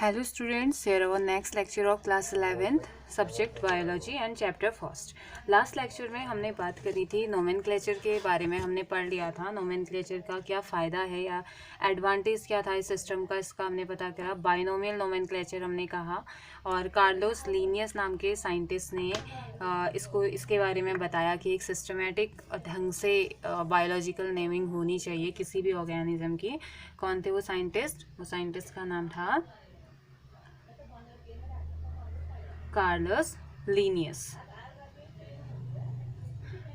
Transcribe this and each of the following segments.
Hello students, here our next lecture of class 11th subject biology and chapter first. Last lecture में हमने बात करी थी nomenclature के बारे में। हमने पढ़ लिया था नोमेनक्लेचर का क्या फ़ायदा है या एडवांटेज क्या था इस सिस्टम का, इसका हमने पता करा। बाइनोमियल नोमेनक्लेचर हमने कहा और कार्लोस लीनियस नाम के साइंटिस्ट ने इसके बारे में बताया कि एक सिस्टमेटिक ढंग से बायोलॉजिकल नेमिंग होनी चाहिए किसी भी ऑर्गेनिज्म की। कौन थे वो साइंटिस्ट? वो साइंटिस्ट का नाम था कार्लोस लीनियस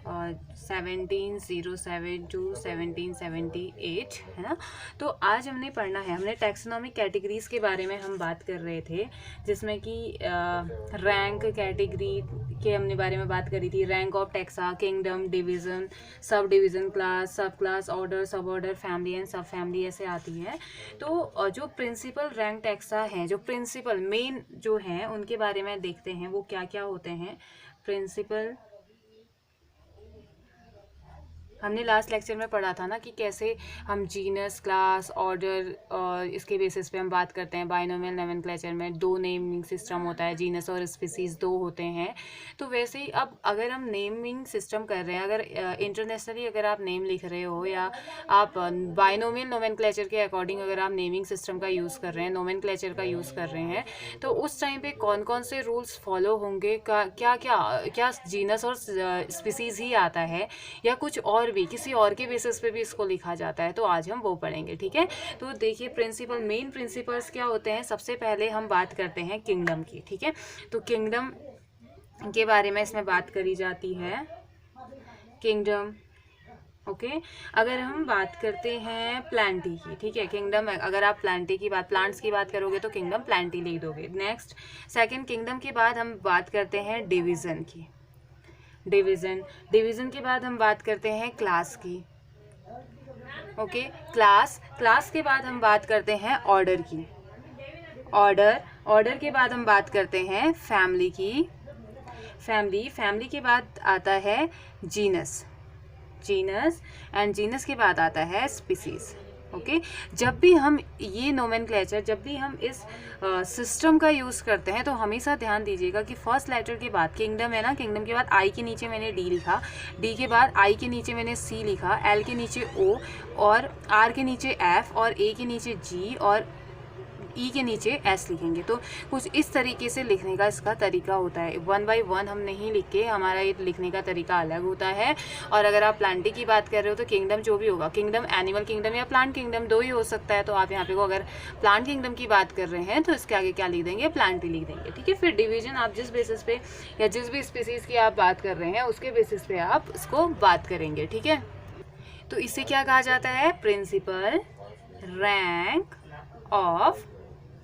और 1707 to 1778 है ना। तो आज हमने पढ़ना है, हमने टैक्सोनॉमिक कैटेगरीज के बारे में हम बात कर रहे थे, जिसमें कि रैंक कैटेगरी के हमने बारे में बात करी थी। Rank of taxa, kingdom, division, sub division, class, सब क्लास, ऑर्डर, सब ऑर्डर, फैमिली एंड सब फैमिली ऐसे आती है। तो जो प्रिंसिपल रैंक टैक्सा हैं, जो प्रिंसिपल मेन जो हैं उनके बारे में देखते हैं वो क्या क्या होते हैं। प्रिंसिपल हमने लास्ट लेक्चर में पढ़ा था ना कि कैसे हम जीनस, क्लास, ऑर्डर और इसके बेसिस पे हम बात करते हैं। बाइनोमियल नोमेनक्लेचर में दो नेमिंग सिस्टम होता है, जीनस और स्पीसीज दो होते हैं। तो वैसे ही अब अगर हम नेमिंग सिस्टम कर रहे हैं, अगर इंटरनेशनली अगर आप नेम लिख रहे हो या आप बाइनोमियल नोमेनक्लेचर के अकॉर्डिंग अगर आप नेमिंग सिस्टम का यूज़ कर रहे हैं, नोमेनक्लेचर का यूज़ कर रहे हैं, तो उस टाइम पे कौन कौन से रूल्स फॉलो होंगे, क्या जीनस और स्पीसीज ही आता है या कुछ और भी किसी और के बेसिस पे भी इसको लिखा जाता है। तो आज हम वो पढ़ेंगे, ठीक है। तो देखिए प्रिंसिपल, मेन प्रिंसिपल्स क्या होते हैं। सबसे पहले हम बात करते हैं किंगडम की, ठीक है। तो किंगडम के बारे में इसमें बात करी जाती है, किंगडम। ओके अगर हम बात करते हैं प्लांटी की, ठीक है, किंगडम अगर आप प्लांटी की बात, प्लांट्स की बात करोगे तो किंगडम प्लांटी लिख दोगे। नेक्स्ट सेकंड किंगडम के बाद हम बात करते हैं डिवीज़न की, डिवीज़न के बाद हम बात करते हैं क्लास की। ओके क्लास के बाद हम बात करते हैं ऑर्डर की, ऑर्डर के बाद हम बात करते हैं फैमिली की, फैमिली के बाद आता है जीनस एंड जीनस के बाद आता है स्पीसीज। ओके जब भी हम ये नोमेनक्लेचर, जब भी हम इस सिस्टम का यूज़ करते हैं तो हमेशा ध्यान दीजिएगा कि फर्स्ट लेटर के बाद किंगडम है ना, किंगडम के बाद आई के नीचे मैंने डी लिखा, डी के बाद आई के नीचे मैंने सी लिखा, एल के नीचे ओ और आर के नीचे एफ और ए के नीचे जी और ई के नीचे एस लिखेंगे। तो कुछ इस तरीके से लिखने का इसका तरीका होता है। 1 by 1 हम नहीं लिख के, हमारा ये लिखने का तरीका अलग होता है। और अगर आप प्लांटी की बात कर रहे हो तो किंगडम जो भी होगा, किंगडम एनिमल किंगडम या प्लांट किंगडम दो ही हो सकता है। तो आप यहाँ पे को अगर प्लांट किंगडम की बात कर रहे हैं तो इसके आगे क्या लिख देंगे, प्लांटी लिख देंगे, ठीक है। फिर डिवीजन आप जिस बेसिस पे या जिस भी स्पीसीज की आप बात कर रहे हैं उसके बेसिस पे आप इसको बात करेंगे, ठीक है। तो इसे क्या कहा जाता है, प्रिंसिपल रैंक ऑफ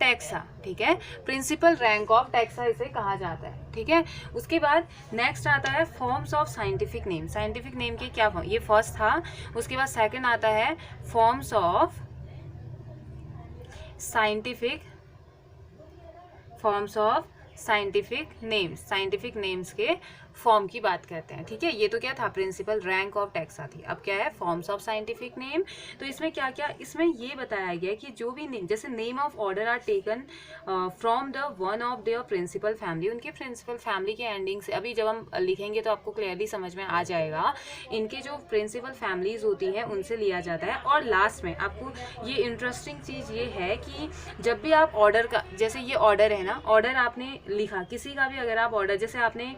टैक्सा, ठीक है। प्रिंसिपल रैंक ऑफ टैक्सा इसे कहा जाता है, ठीक है। उसके बाद नेक्स्ट आता है forms of scientific name. Scientific name के क्या फॉर्म, ये फर्स्ट था। उसके बाद सेकंड आता है forms of scientific names, scientific names के फॉर्म की बात करते हैं, ठीक है। ये तो क्या था, प्रिंसिपल रैंक ऑफ टैक्सा थी। अब क्या है, फॉर्म्स ऑफ साइंटिफिक नेम। तो इसमें क्या क्या, इसमें ये बताया गया कि जो भी नेम, जैसे name of order are taken from the one of their principal family, उनके प्रिंसिपल फैमिली के एंडिंग से। अभी जब हम लिखेंगे तो आपको क्लियरली समझ में आ जाएगा, इनके जो प्रिंसिपल फैमिलीज होती है उनसे लिया जाता है। और लास्ट में आपको ये इंटरेस्टिंग चीज़ ये है कि जब भी आप ऑर्डर का, जैसे ये ऑर्डर है ना, ऑर्डर आपने लिखा किसी का भी, अगर आप ऑर्डर, जैसे आपने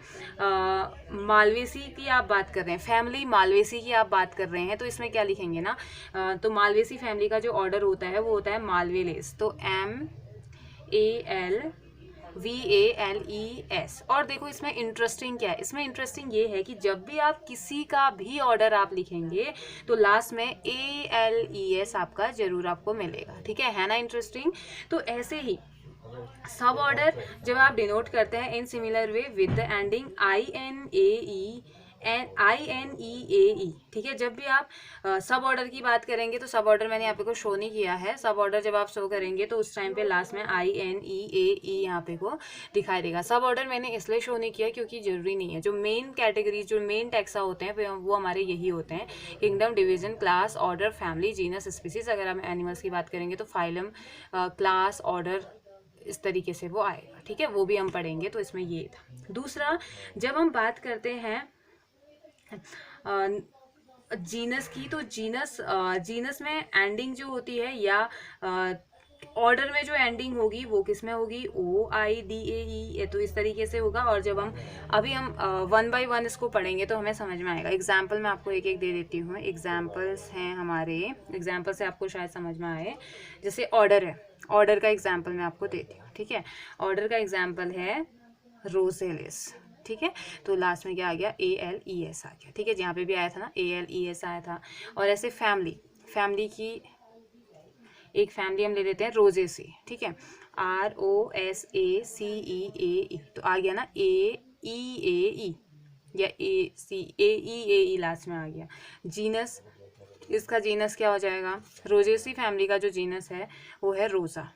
मालवेसी की आप बात कर रहे हैं, फैमिली मालवेसी की आप बात कर रहे हैं, तो इसमें क्या लिखेंगे ना, तो मालवेसी फैमिली का जो ऑर्डर होता है वो होता है मालवेलेस। तो MALVALES। और देखो इसमें इंटरेस्टिंग क्या है, इसमें इंटरेस्टिंग ये है कि जब भी आप किसी का भी ऑर्डर आप लिखेंगे तो लास्ट में ALES आपका जरूर आपको मिलेगा, ठीक है ना। इंटरेस्टिंग। तो ऐसे ही सब ऑर्डर जब आप डिनोट करते हैं in similar way with the ending INEAE, ठीक है। जब भी आप सब ऑर्डर की बात करेंगे तो सब ऑर्डर मैंने यहाँ पे को शो नहीं किया है। सब ऑर्डर जब आप शो करेंगे तो उस टाइम पे लास्ट में INEAE यहाँ पे को दिखाई देगा। सब ऑर्डर मैंने इसलिए शो नहीं किया क्योंकि जरूरी नहीं है। जो मेन कैटेगरी, जो मेन टैक्सा होते हैं वो हमारे यही होते हैं, kingdom, division, class, order, family, genus, species. अगर हम एनिमल्स की बात करेंगे तो फाइलम, क्लास, ऑर्डर, इस तरीके से वो आएगा, ठीक है, वो भी हम पढ़ेंगे। तो इसमें ये था। दूसरा, जब हम बात करते हैं जीनस की, तो जीनस में एंडिंग जो होती है या ऑर्डर में जो एंडिंग होगी वो किस में होगी, OIDAE, तो इस तरीके से होगा। और जब हम वन बाय वन इसको पढ़ेंगे तो हमें समझ में आएगा। एग्जाम्पल मैं आपको एक एक दे देती हूँ। एग्जाम्पल्स हैं हमारे, एग्जाम्पल से आपको शायद समझ में आए। जैसे ऑर्डर है, ऑर्डर का एग्जाम्पल मैं आपको देती हूँ, ठीक है। ऑर्डर का एग्जाम्पल है रोसेलिस, ठीक है। तो लास्ट में क्या आ गया, ALES आ गया, ठीक है। जहाँ पे भी आया था ना ALES आया था। और ऐसे फैमिली की एक फैमिली हम ले लेते हैं रोजेसी, ठीक है, ROSACEAE, तो आ गया ना AEAE या ACAEAE लास्ट में आ गया। जीनस, इसका जीनस क्या हो जाएगा, रोजेसी फैमिली का जो जीनस है वो है रोजा।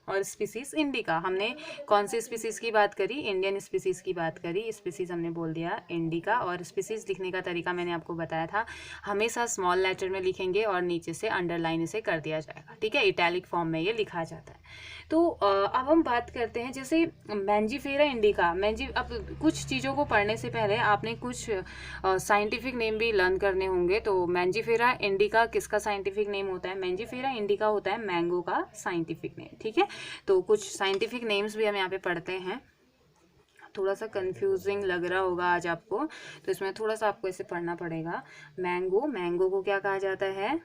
और स्पीसीज इंडिका। हमने कौन सी स्पीसीज की बात करी, इंडियन स्पीसीज की बात करी। स्पीसीज हमने बोल दिया इंडिका। और स्पीसीज लिखने का तरीका मैंने आपको बताया था, हमेशा स्मॉल लेटर में लिखेंगे और नीचे से अंडरलाइन इसे कर दिया जाएगा, ठीक है। इटैलिक फॉर्म में ये लिखा जाता है। तो अब हम बात करते हैं जैसे मैंजीफेरा इंडिका। अब कुछ चीज़ों को पढ़ने से पहले आपने कुछ साइंटिफिक नेम भी लर्न करने होंगे। तो मैंजीफेरा इंडिका किसका साइंटिफिक नेम होता है, मैंजीफेरा इंडिका होता है मैंगो का साइंटिफिक नेम, ठीक है। तो कुछ साइंटिफिक नेम्स भी हम यहाँ पे पढ़ते हैं। थोड़ा सा कंफ्यूजिंग लग रहा होगा आज आपको, तो इसमें थोड़ा सा आपको ऐसे पढ़ना पड़ेगा। मैंगो को क्या कहा जाता है,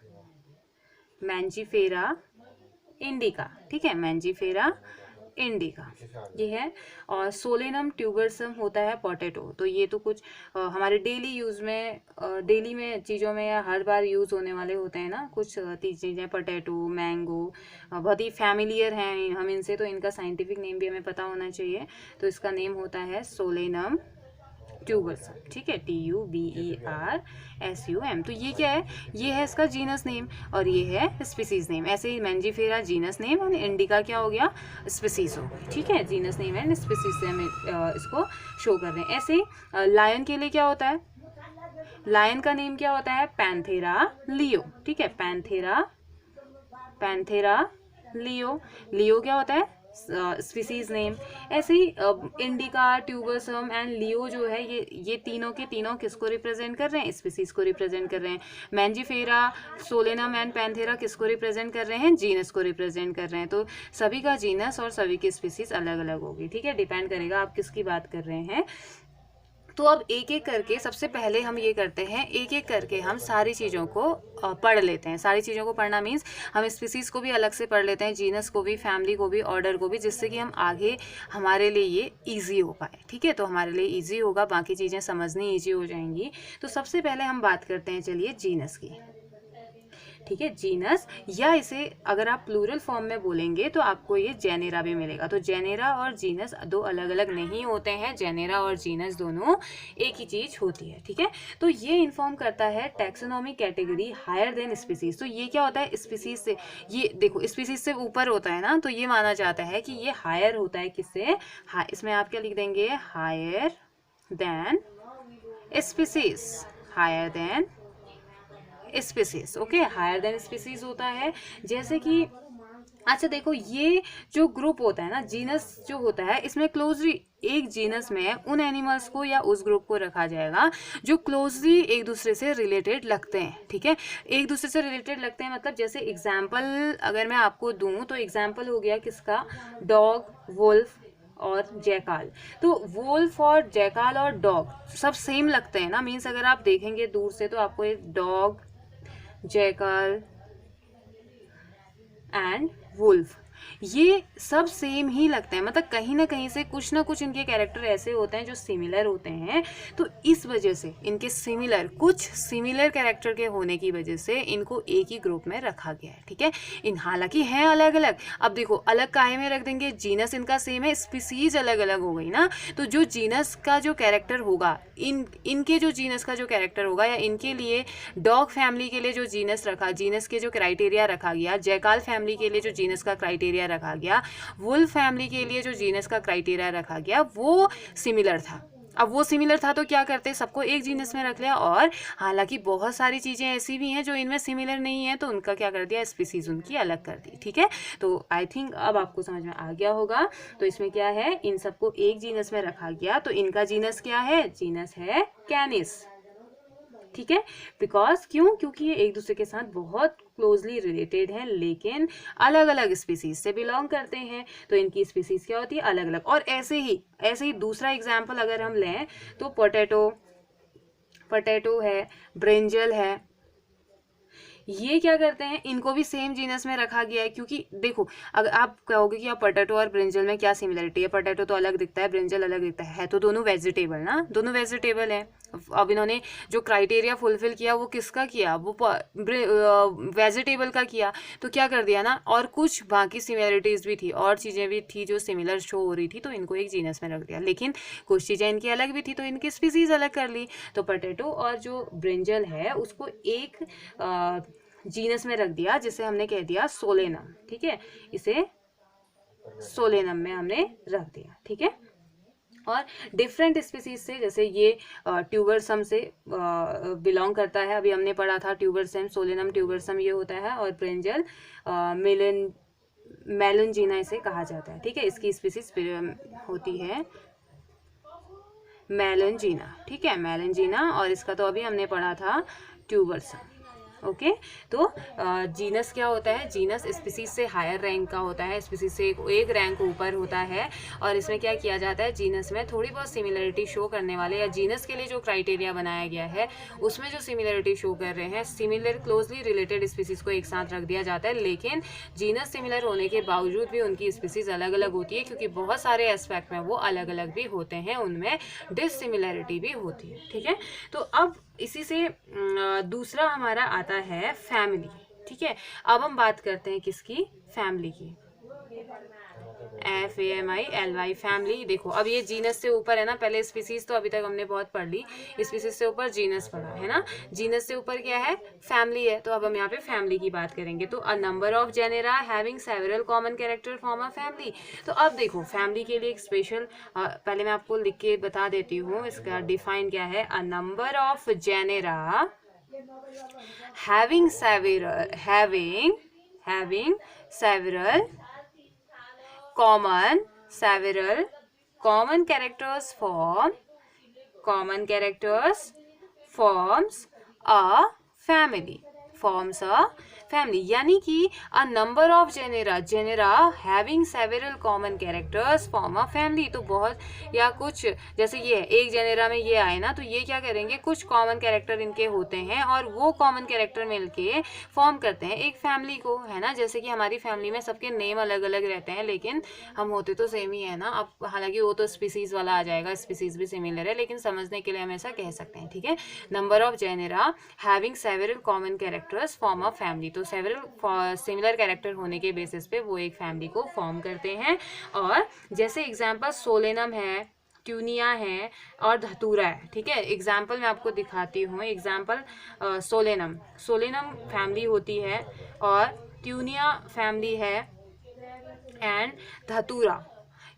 मैंजीफेरा इंडिका, ठीक है, मैंजीफेरा इंडिका ये है। और सोलेनम ट्यूबरसम होता है पोटैटो। तो ये तो कुछ हमारे डेली यूज़ में, डेली में चीज़ों में या हर बार यूज़ होने वाले होते हैं ना कुछ चीज़ें, पोटैटो, मैंगो, बहुत ही फैमिलियर हैं हम इनसे, तो इनका साइंटिफिक नेम भी हमें पता होना चाहिए। तो इसका नेम होता है सोलेनम ट्यूबरसम, ठीक है, TUBERSUM। तो ये क्या है, ये है इसका जीनस नेम और ये है स्पीसीज नेम। ऐसे ही मैंजीफेरा जीनस नेम और इंडिका क्या हो गया, स्पीसीज हो गई, ठीक है। जीनस नेम एंड स्पीसीज से हम इसको शो कर रहे हैं। ऐसे ही लायन के लिए क्या होता है, लायन का नेम क्या होता है, पैंथेरा लियो, ठीक है, पैंथेरा लियो क्या होता है, स्पीसीज नेम। ऐसे ही इंडिका, ट्यूबरसम एंड लियो जो है ये तीनों के तीनों किसको रिप्रेजेंट कर रहे हैं, स्पीसीज को रिप्रेजेंट कर रहे हैं। मैंजीफेरा, सोलेनम एंड पैंथेरा किसको रिप्रेजेंट कर रहे हैं, जीनस को रिप्रेजेंट कर रहे हैं। तो सभी का जीनस और सभी की स्पीसीज अलग अलग होगी, ठीक है, डिपेंड करेगा आप किसकी बात कर रहे हैं। तो अब एक एक करके सबसे पहले हम ये करते हैं, एक एक करके हम सारी चीज़ों को पढ़ लेते हैं। सारी चीज़ों को पढ़ना मीन्स हम स्पीसीज़ को भी अलग से पढ़ लेते हैं, जीनस को भी, फैमिली को भी, ऑर्डर को भी, जिससे कि हम आगे हमारे लिए ये ईजी हो पाए, ठीक है। तो हमारे लिए ईजी होगा, बाकी चीज़ें समझनी ईजी हो जाएंगी। तो सबसे पहले हम बात करते हैं चलिए जीनस की, ठीक है। जीनस, या इसे अगर आप प्लूरल फॉर्म में बोलेंगे तो आपको ये जेनेरा भी मिलेगा। तो जेनेरा और जीनस दो अलग अलग नहीं होते हैं, जेनेरा और जीनस दोनों एक ही चीज होती है, ठीक है। तो ये इन्फॉर्म करता है taxonomy category higher than species. तो ये क्या होता है, स्पीसीज से, ये देखो स्पीसीज से ऊपर होता है ना, तो ये माना जाता है कि ये हायर होता है किससे, इसमें आप क्या लिख देंगे, higher than species, higher than species, okay, higher than species होता है। जैसे कि अच्छा देखो, ये जो ग्रुप होता है ना, जीनस जो होता है, इसमें क्लोजली एक जीनस में उन एनिमल्स को या उस ग्रुप को रखा जाएगा जो क्लोजली एक दूसरे से रिलेटेड लगते हैं, ठीक है। एक दूसरे से रिलेटेड लगते हैं मतलब जैसे एग्जाम्पल अगर मैं आपको दूं तो एग्जाम्पल हो गया किसका, डॉग, वुल्फ और जैकाल। तो वुल्फ और जैकाल और डॉग सब सेम लगते हैं ना, मीन्स अगर आप देखेंगे दूर से तो आपको एक डॉग, जैकाल एंड वुल्फ ये सब सेम ही लगते हैं, मतलब कहीं ना कहीं से कुछ ना कुछ इनके कैरेक्टर ऐसे होते हैं जो सिमिलर होते हैं। तो इस वजह से इनके कुछ सिमिलर कैरेक्टर के होने की वजह से इनको एक ही ग्रुप में रखा गया है, ठीक है। इन हालांकि हैं अलग अलग, अब देखो अलग काहे में रख देंगे, जीनस इनका सेम है, स्पीसीज अलग अलग हो गई ना। तो जो जीनस का जो कैरेक्टर होगा, इनके जो जीनस का जो कैरेक्टर होगा, या इनके लिए डॉग फैमिली के लिए जो जीनस के जो क्राइटेरिया रखा गया, जैकाल फैमिली के लिए जो जीनस का क्राइटेरिया रखा गया, वुल्फ फैमिली के लिए जो जीनस का क्राइटेरिया रखा गया, वो सिमिलर था। अब वो सिमिलर था तो क्या करते, सबको एक जीनस में रख लिया, और हालांकि बहुत सारी चीज़ें ऐसी भी हैं जो इनमें सिमिलर नहीं है, तो उनका क्या कर दिया, स्पीसीज उनकी अलग कर दी। ठीक है, तो आई थिंक अब आपको समझ में आ गया होगा। तो इसमें क्या है, इन सबको एक जीनस में रखा गया, तो इनका जीनस क्या है, जीनस है कैनिस। ठीक है, बिकॉज क्यों, क्योंकि ये एक दूसरे के साथ बहुत क्लोजली रिलेटेड हैं, लेकिन अलग अलग स्पीसीज से बिलोंग करते हैं, तो इनकी स्पीसीज क्या होती है, अलग अलग। और ऐसे ही दूसरा एग्जाम्पल अगर हम लें तो पोटैटो है, ब्रिंजल है, ये क्या करते हैं, इनको भी सेम जीनस में रखा गया है। क्योंकि देखो, अगर आप कहोगे कि आप पोटैटो और ब्रिंजल में क्या सिमिलरिटी है, पोटैटो तो अलग दिखता है, ब्रिंजल अलग दिखता है तो दोनों वेजिटेबल ना, दोनों वेजिटेबल है। अब इन्होंने जो क्राइटेरिया फुलफिल किया वो किसका किया, वो वेजिटेबल का किया, तो क्या कर दिया ना, और कुछ बाकी सिमिलरिटीज भी थी, और चीज़ें भी थी जो सिमिलर शो हो रही थी, तो इनको एक जीनस में रख दिया। लेकिन कुछ चीज़ें इनकी अलग भी थी, तो इनकी स्पीसीज अलग कर ली। तो पोटैटो और जो ब्रिंजल है उसको एक जीनस में रख दिया, जिसे हमने कह दिया सोलेनम। ठीक है, इसे सोलेनम में हमने रख दिया। ठीक है, और डिफरेंट स्पीसीज से, जैसे ये ट्यूबरसम से बिलोंग करता है, अभी हमने पढ़ा था ट्यूबरसम, सोलेनम ट्यूबरसम ये होता है, और ब्रिंजल मेलनजीना इसे कहा जाता है। ठीक है, इसकी स्पीसीज होती है मेलनजीना। ठीक है, मेलनजीना, और इसका तो अभी हमने पढ़ा था ट्यूबरसम। ओके, तो जीनस क्या होता है, जीनस स्पीसीज से हायर रैंक का होता है, स्पीसीज से एक रैंक ऊपर होता है, और इसमें क्या किया जाता है, जीनस में थोड़ी बहुत सिमिलरिटी शो करने वाले, या जीनस के लिए जो क्राइटेरिया बनाया गया है उसमें जो सिमिलरिटी शो कर रहे हैं, सिमिलर क्लोजली रिलेटेड स्पीसीज को एक साथ रख दिया जाता है। लेकिन जीनस सिमिलर होने के बावजूद भी उनकी स्पीसीज अलग अलग होती है, क्योंकि बहुत सारे एस्पेक्ट में वो अलग अलग भी होते हैं, उनमें डिससिमिलरिटी भी होती है। ठीक है, तो अब इसी से दूसरा हमारा आता है फैमिली। ठीक है, अब हम बात करते हैं किसकी, फैमिली की, FAMILY, फैमिली। देखो, अब ये जीनस से ऊपर है ना, पहले स्पीसीज तो अभी तक हमने बहुत पढ़ ली, स्पीसीज से ऊपर जीनस पढ़ा है ना, जीनस से ऊपर क्या है, फैमिली है। तो अब हम यहाँ पे फैमिली की बात करेंगे। तो a number of genera having several common character form a family. तो अब देखो, फैमिली के लिए एक स्पेशल, पहले मैं आपको लिख के बता देती हूँ, इसका डिफाइन क्या है। A number of genera having several common characters forms a family, यानी कि a number of genera having several common characters form a family. तो बहुत, या कुछ, जैसे ये एक जेनेरा में ये आए ना, तो ये क्या करेंगे, कुछ कॉमन कैरेक्टर इनके होते हैं, और वो कॉमन कैरेक्टर मिलके फॉर्म करते हैं एक फैमिली को, है ना। जैसे कि हमारी फैमिली में सबके नेम अलग अलग रहते हैं, लेकिन हम होते तो सेम ही है ना। अब हालांकि वो तो स्पीसीज वाला आ जाएगा, स्पीसीज भी सिमिलर है, लेकिन समझने के लिए हम ऐसा कह सकते हैं। ठीक है, number of genera having several common characters form a family. तो सेवरल सिमिलर कैरेक्टर होने के बेसिस पे वो एक फैमिली को फॉर्म करते हैं। और जैसे एग्जांपल सोलेनम है, ट्यूनिया है, और धतूरा है। ठीक है, एग्जाम्पल मैं आपको दिखाती हूँ। एग्जाम्पल सोलेनम फैमिली होती है, और ट्यूनिया फैमिली है, एंड धतूरा,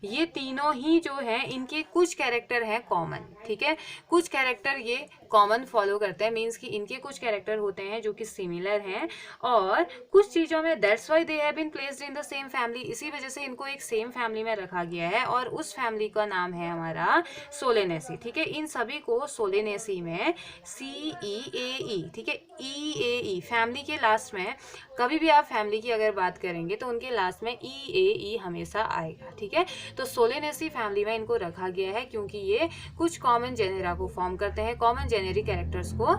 ये तीनों ही जो है इनके कुछ कैरेक्टर हैं कॉमन। ठीक है, कुछ कैरेक्टर ये कॉमन फॉलो करते हैं, मीन्स कि इनके कुछ कैरेक्टर होते हैं जो कि सिमिलर हैं, और कुछ चीज़ों में that's why they have been placed in the same family, इसी वजह से इनको एक सेम फैमिली में रखा गया है, और उस फैमिली का नाम है हमारा सोलेनेसी। ठीक है, इन सभी को सोलेनेसी में CEAE, ठीक है, EAE, फैमिली के लास्ट में कभी भी आप फैमिली की अगर बात करेंगे तो उनके लास्ट में EAE हमेशा आएगा। ठीक है, तो सोलेनेसी फैमिली में इनको रखा गया है, क्योंकि ये कुछ कॉमन जेनेरा को फॉर्म करते हैं, कॉमन जेनेरिक कैरेक्टर्स को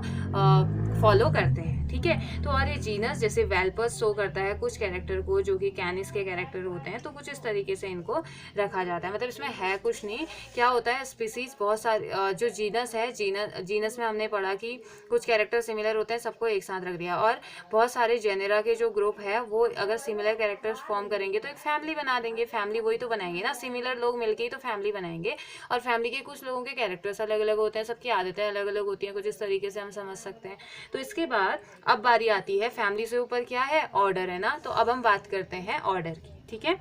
फॉलो करते हैं। ठीक है, तो और ये जीनस जैसे वेल्पर्स शो करता है कुछ कैरेक्टर को जो कि कैनिस के कैरेक्टर होते हैं, तो कुछ इस तरीके से इनको रखा जाता है। मतलब इसमें है कुछ नहीं, क्या होता है, स्पीसीज बहुत सारी, जो जीनस है, जीनस में हमने पढ़ा कि कुछ कैरेक्टर सिमिलर होते हैं, सबको एक साथ रख दिया, और बहुत सारे जेनेरा के जो ग्रुप है वो अगर सिमिलर कैरेक्टर्स फॉर्म करेंगे तो एक फैमिली बना देंगे। फैमिली वही तो बनाएंगे ना, सिमिलर लोग मिलके ही तो फैमिली बनाएंगे, और फैमिली के कुछ लोगों के कैरेक्टर्स अलग अलग होते हैं, सबकी आदतें अलग अलग होती हैं, कुछ इस तरीके से हम समझ सकते हैं। तो इसके बाद अब बारी आती है फैमिली से ऊपर क्या है, ऑर्डर है ना। तो अब हम बात करते हैं ऑर्डर की। ठीक है,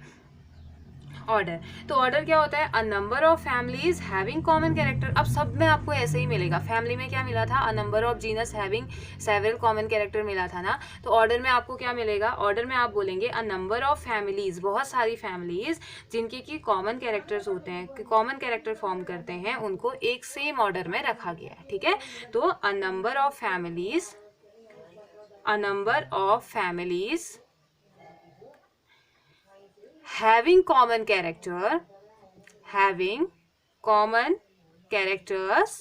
ऑर्डर, तो ऑर्डर क्या होता है, a number of families having common character. अब सब में आपको ऐसे ही मिलेगा, फैमिली में क्या मिला था, a number of genus having several common character मिला था ना, तो ऑर्डर में आपको क्या मिलेगा, ऑर्डर में आप बोलेंगे अ नंबर ऑफ फैमिलीज, बहुत सारी फैमिलीज जिनके की कॉमन कैरेक्टर्स होते हैं, कॉमन कैरेक्टर फॉर्म करते हैं, उनको एक सेम ऑर्डर में रखा गया है, ठीक है। तो a number of families, a number of families having common characters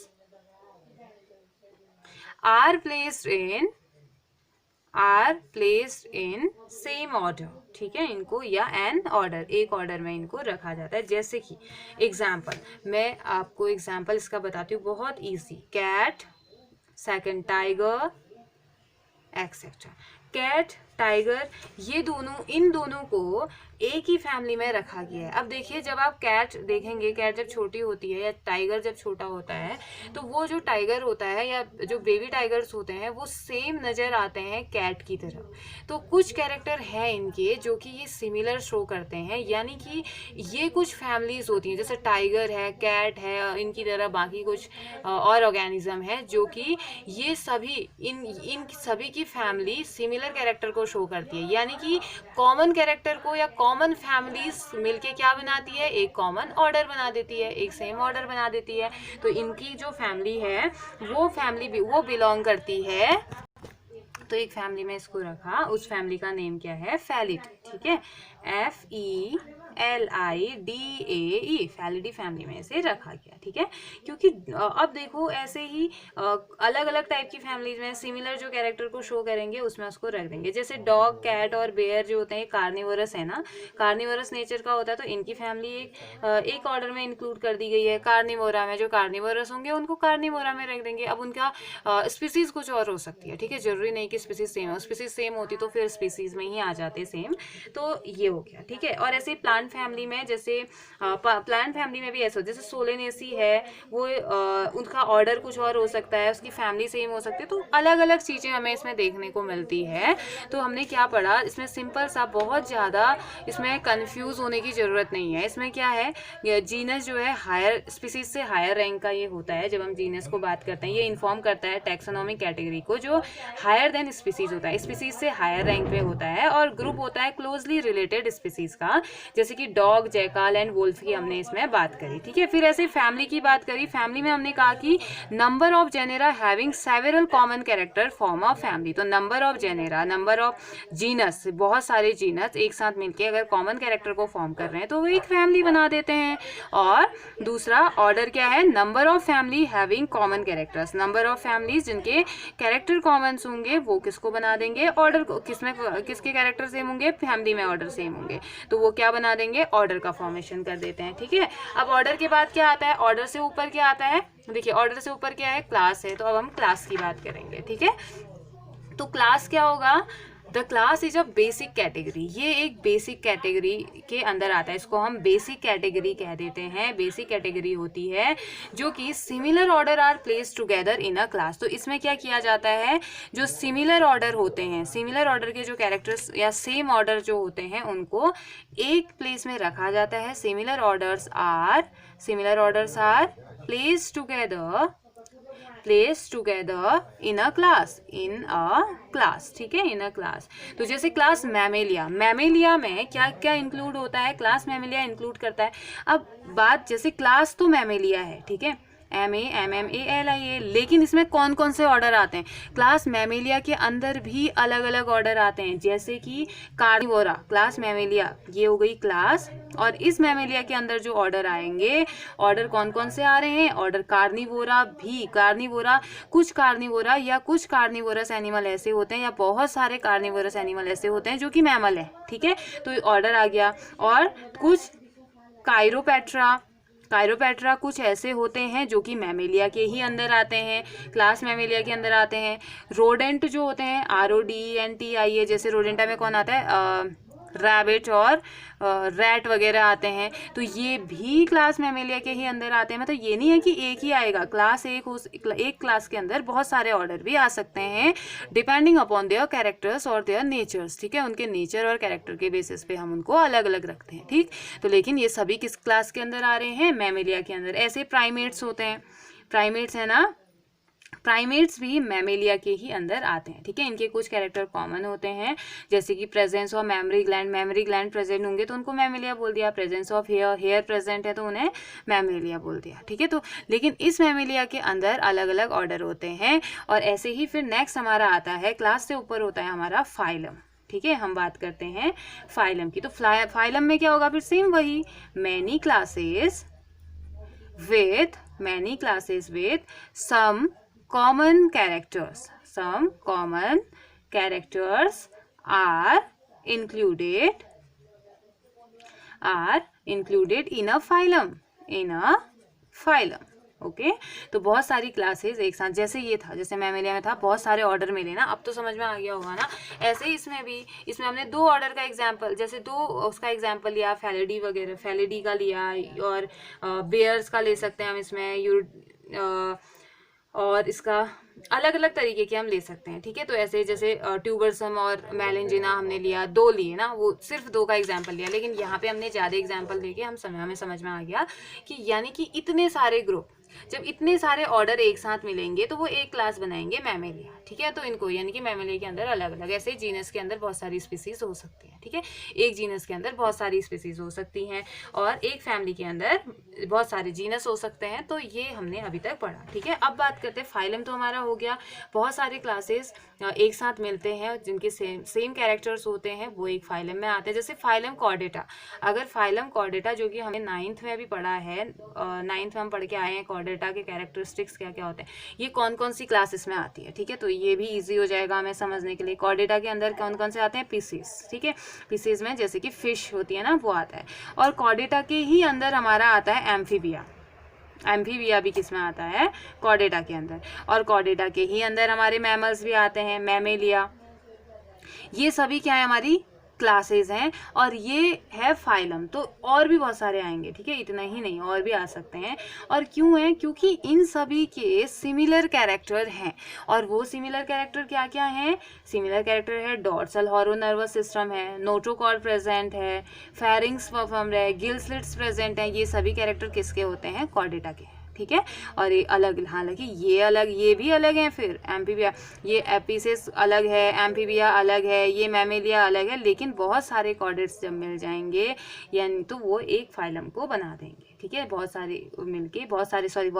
are placed in same order, ठीक है, इनको या एन ऑर्डर, एक ऑर्डर में इनको रखा जाता है। जैसे कि एग्जाम्पल, मैं आपको एग्जाम्पल इसका बताती हूँ, बहुत easy, cat, second tiger, etcetera. Cat, tiger, ये दोनों, इन दोनों को एक ही फैमिली में रखा गया है। अब देखिए, जब आप कैट देखेंगे, कैट जब छोटी होती है या टाइगर जब छोटा होता है, तो वो जो टाइगर होता है या जो बेबी टाइगर्स होते हैं वो सेम नज़र आते हैं कैट की तरह। तो कुछ कैरेक्टर हैं इनके जो कि ये सिमिलर शो करते हैं, यानी कि ये कुछ फैमिलीज होती हैं, जैसे टाइगर है, कैट है, इनकी तरह बाकी कुछ और ऑर्गेनिज्म है जो कि ये सभी इन सभी की फैमिली सिमिलर कैरेक्टर को शो करती है, यानी कि कॉमन कैरेक्टर को या कॉमन फैमिलीज मिलके क्या बनाती है, एक कॉमन ऑर्डर बना देती है, एक सेम ऑर्डर बना देती है। तो इनकी जो फैमिली है वो फैमिली भी वो बिलोंग करती है, तो एक फैमिली में इसको रखा, उस फैमिली का नेम क्या है, फैलिडी, ठीक है, FELIDAE, फैलिडी फैमिली में इसे रखा गया, ठीक है। क्योंकि अब देखो, ऐसे ही अलग अलग टाइप की फैमिलीज में सिमिलर जो कैरेक्टर को शो करेंगे उसमें उसको रख देंगे। जैसे डॉग, कैट और बेयर जो होते हैं कार्निवोरस है ना, कार्निवोरस नेचर का होता है, तो इनकी फैमिली एक ऑर्डर में इंक्लूड कर दी गई है। कार्निवोरा में जो कार्निवोरस होंगे उनको कार्निवोरा में रख देंगे। अब उनका स्पीसीज कुछ और हो सकती है, ठीक है, जरूरी नहीं कि स्पीसीज सेम हो, स्पीसीज सेम होती तो फिर स्पीसीज में ही आ जाते सेम, तो ये हो गया, ठीक है। और ऐसे प्लांट फैमिली में, जैसे प्लांट फैमिली में भी ऐसा, जैसे सोलेनेसी है, वो उनका ऑर्डर कुछ और हो सकता है, उसकी फैमिली सेम हो सकती है, तो अलग अलग चीज़ें हमें इसमें देखने को मिलती है। तो हमने क्या पढ़ा इसमें, सिंपल सा, बहुत ज़्यादा इसमें कंफ्यूज होने की ज़रूरत नहीं है। इसमें क्या है, जीनस जो है हायर स्पीसीज से हायर रैंक का ये होता है। जब हम जीनस को बात करते हैं, ये इन्फॉर्म करता है टैक्सोनॉमिक कैटेगरी को, जो हायर देन स्पीसीज होता है, स्पीसीज से हायर रैंक पे होता है। और ग्रुप होता है क्लोजली रिलेटेड स्पीसीज का, जैसे कि डॉग, जैकाल एंड वुल्फ की हमने इसमें बात करी, ठीक है। फिर ऐसे फैमिली की बात करी, फैमिली में हमने कहा कि number of genera having several common character form of family. तो number of genera, number of genus, बहुत सारे जीनस एक साथ मिलके अगर कॉमन कैरेक्टर को फॉर्म कर रहे हैं तो वो एक फैमिली बना देते हैं। और दूसरा ऑर्डर क्या है, number of family having common characters, number of families जिनके कैरेक्टर कॉमन होंगे वो किसको बना देंगे, ऑर्डर को, किसमें किसके कैरेक्टर सेम होंगे, फैमिली में ऑर्डर सेम होंगे, तो वो क्या बना देंगे, ऑर्डर का फॉर्मेशन कर देते हैं, ठीक है। अब ऑर्डर के बाद क्या आता है, ऑर्डर से ऊपर क्या आता है, देखिए ऑर्डर से ऊपर क्या है, क्लास है। तो अब हम क्लास की बात करेंगे, ठीक है। तो क्लास क्या होगा, the class is a basic category, ये एक बेसिक कैटेगरी के अंदर आता है, इसको हम बेसिक कैटेगरी कह देते हैं। बेसिक कैटेगरी होती है जो कि similar order are place together in a class. तो इसमें क्या किया जाता है, जो सिमिलर ऑर्डर होते हैं, सिमिलर ऑर्डर के जो कैरेक्टर्स या सेम ऑर्डर जो होते हैं उनको एक प्लेस में रखा जाता है। Similar orders are place together in a class, ठीक है, इन अ क्लास। तो जैसे क्लास मैमेलिया में क्या क्या इंक्लूड होता है, क्लास मैमेलिया इंक्लूड करता है। अब बात, जैसे क्लास तो मैमेलिया है, ठीक है, MAMMALIA, लेकिन इसमें कौन कौन से ऑर्डर आते हैं, क्लास मैमेलिया के अंदर भी अलग अलग ऑर्डर आते हैं। जैसे कि कार्निवोरा, क्लास मैमेलिया, ये हो गई क्लास, और इस मैमेलिया के अंदर जो ऑर्डर आएंगे, ऑर्डर कौन कौन से आ रहे हैं, ऑर्डर कार्निवोरा भी, कुछ कार्निवोरस एनिमल ऐसे होते हैं, या बहुत सारे कार्निवोरस एनिमल ऐसे होते हैं जो कि मैमल है, ठीक है, तो ऑर्डर आ गया। और कुछ कायरोपैट्रा कुछ ऐसे होते हैं जो कि मैमेलिया के ही अंदर आते हैं, क्लास मैमेलिया के अंदर आते हैं। रोडेंट जो होते हैं, RODENTIA, जैसे रोडेंटा में कौन आता है, रैबिट और रैट वगैरह आते हैं, तो ये भी क्लास मैमेलिया के ही अंदर आते हैं। मतलब ये नहीं है कि एक ही आएगा, एक क्लास के अंदर बहुत सारे ऑर्डर भी आ सकते हैं डिपेंडिंग अपॉन देयर कैरेक्टर्स और देयर नेचर्स, ठीक है। उनके नेचर और कैरेक्टर के बेसिस पे हम उनको अलग अलग रखते हैं, ठीक। तो लेकिन ये सभी किस क्लास के अंदर आ रहे हैं, मैमेलिया के अंदर। ऐसे प्राइमेट्स होते हैं, प्राइमेट्स है ना, प्राइमेट्स भी मैमेलिया के ही अंदर आते हैं, ठीक है। इनके कुछ कैरेक्टर कॉमन होते हैं, जैसे कि presence of memory gland present होंगे तो उनको मैमेलिया बोल दिया, प्रेजेंस ऑफ हेयर प्रेजेंट है तो उन्हें मैमेलिया बोल दिया, ठीक है। तो लेकिन इस मैमेलिया के अंदर अलग अलग ऑर्डर होते हैं। और ऐसे ही फिर नेक्स्ट हमारा आता है, क्लास से ऊपर होता है हमारा फाइलम, ठीक है। हम बात करते हैं फाइलम की। तो फाइलम में क्या होगा, फिर सेम वही, many classes with some common characters are included in a phylum, okay. तो बहुत सारी क्लासेस एक साथ, जैसे ये था, जैसे मैमेलिया में था बहुत सारे ऑर्डर मिले ना, अब तो समझ में आ गया होगा ना। ऐसे ही इसमें हमने 2 ऑर्डर का एग्जांपल, जैसे 2 उसका एग्जांपल लिया, फैलिडी वगैरह, फैलिडी का लिया, और बेयर्स का ले सकते हैं हम इसमें, और इसका अलग अलग तरीके के हम ले सकते हैं, ठीक है। तो ऐसे जैसे ट्यूबरसम और मेलेंजिना हमने लिया, 2 लिए ना, वो सिर्फ 2 का एग्जांपल लिया, लेकिन यहाँ पे हमने ज़्यादा एग्जांपल लेके हमें समझ में आ गया कि यानी कि इतने सारे ग्रुप, जब इतने सारे ऑर्डर एक साथ मिलेंगे तो वो एक क्लास बनाएंगे मैमेलिया, ठीक है। तो इनको यानी कि मैमेलिया के अंदर अलग अलग, ऐसे जीनस के अंदर बहुत सारी स्पीसीज हो सकती हैं, ठीक है। एक जीनस के अंदर बहुत सारी स्पीसीज हो सकती हैं, और एक फैमिली के अंदर बहुत सारे जीनस हो सकते हैं। तो ये हमने अभी तक पढ़ा, ठीक है। अब बात करते हैं फाइलम। तो हमारा हो गया, बहुत सारे क्लासेस एक साथ मिलते हैं जिनके सेम कैरेक्टर्स होते हैं, वो एक फाइलम में आते हैं। जैसे फाइलम कॉर्डेटा, अगर फाइलम कॉर्डेटा जो कि हमने 9th में भी पढ़ा है, 9th में हम पढ़ के आए हैं कॉर्डेटा के कैरेक्टरिस्टिक्स क्या क्या होते हैं, ये कौन कौन सी क्लासेस में आती है, ठीक है। तो ये भी इजी हो जाएगा हमें समझने के लिए। कॉर्डेटा के अंदर कौन कौन से आते हैं, पीसीज, ठीक है। पीसीज में जैसे कि फिश होती है ना, वो आता है। और कॉर्डेटा के ही अंदर हमारा आता है एम्फीबिया, एम्फीबिया भी किस में आता है, कॉर्डेटा के अंदर। और कॉर्डेटा के ही अंदर हमारे मैमल्स भी आते हैं, मैमेलिया। ये सभी क्या है, हमारी क्लासेस हैं, और ये है फाइलम। तो और भी बहुत सारे आएंगे, ठीक है, इतना ही नहीं, और भी आ सकते हैं। और क्यों है, क्योंकि इन सभी के सिमिलर कैरेक्टर हैं। और वो सिमिलर कैरेक्टर क्या क्या हैं, सिमिलर कैरेक्टर है, डॉर्सल हॉर्न नर्वस सिस्टम है, नोटोकॉर्ड प्रेजेंट है, फेरिंग्स परफॉर्म है, गिल स्लिट्स प्रेजेंट है। ये सभी कैरेक्टर किसके होते हैं, कॉर्डेटा के, ठीक है। और ये अलग, हालांकि ये अलग, ये भी अलग हैं। फिर एम्फीबिया, ये एपिसेस अलग है, एम्फीबिया अलग है, ये मैमेलिया अलग है, लेकिन बहुत सारे कॉर्डेट्स जब मिल जाएंगे यानी तो वो एक फाइलम को बना देंगे, ठीक है। बहुत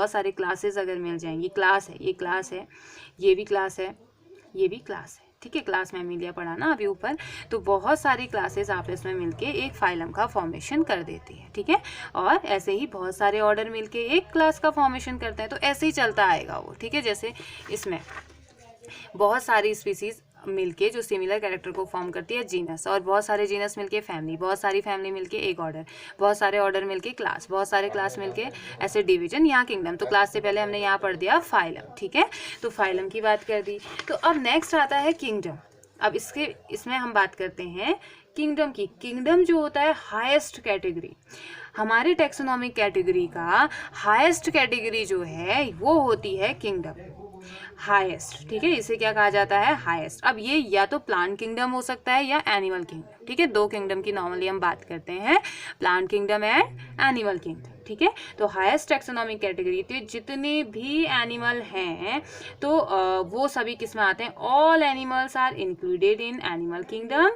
सारे क्लासेस अगर मिल जाएंगी, क्लास है, ये क्लास है, ये भी क्लास है, ये भी क्लास है, ठीक है। क्लास मैमेलिया पढ़ा ना अभी ऊपर। तो बहुत सारी क्लासेस आपस में मिलके एक फाइलम का फॉर्मेशन कर देती है, ठीक है। और ऐसे ही बहुत सारे ऑर्डर मिलके एक क्लास का फॉर्मेशन करते हैं, तो ऐसे ही चलता आएगा वो, ठीक है। जैसे इसमें बहुत सारी स्पीसीज मिलके जो सिमिलर कैरेक्टर को फॉर्म करती है जीनस, और बहुत सारे जीनस मिलके फैमिली, बहुत सारी फैमिली मिलके एक ऑर्डर, बहुत सारे ऑर्डर मिलके क्लास, बहुत सारे क्लास मिलके ऐसे डिवीजन, यहाँ किंगडम। तो क्लास से पहले हमने यहाँ पढ़ दिया फाइलम, ठीक है। तो फाइलम की बात कर दी। तो अब नेक्स्ट आता है किंगडम। अब इसमें हम बात करते हैं किंगडम की। किंगडम जो होता है हाईएस्ट कैटेगरी, हमारे टेक्सोनॉमिक कैटेगरी का हाईएस्ट कैटेगरी जो है वो होती है किंगडम, हाईएस्ट, ठीक है। इसे क्या कहा जाता है, हाईएस्ट। अब ये या तो प्लांट किंगडम हो सकता है या एनिमल किंगडम, ठीक है। 2 किंगडम की नॉर्मली हम बात करते हैं, plant kingdom and animal kingdom, ठीक है। तो हाईएस्ट टेक्सोनॉमिक कैटेगरी, तो जितने भी एनिमल हैं तो वो सभी किस में आते हैं, all animals are included in animal kingdom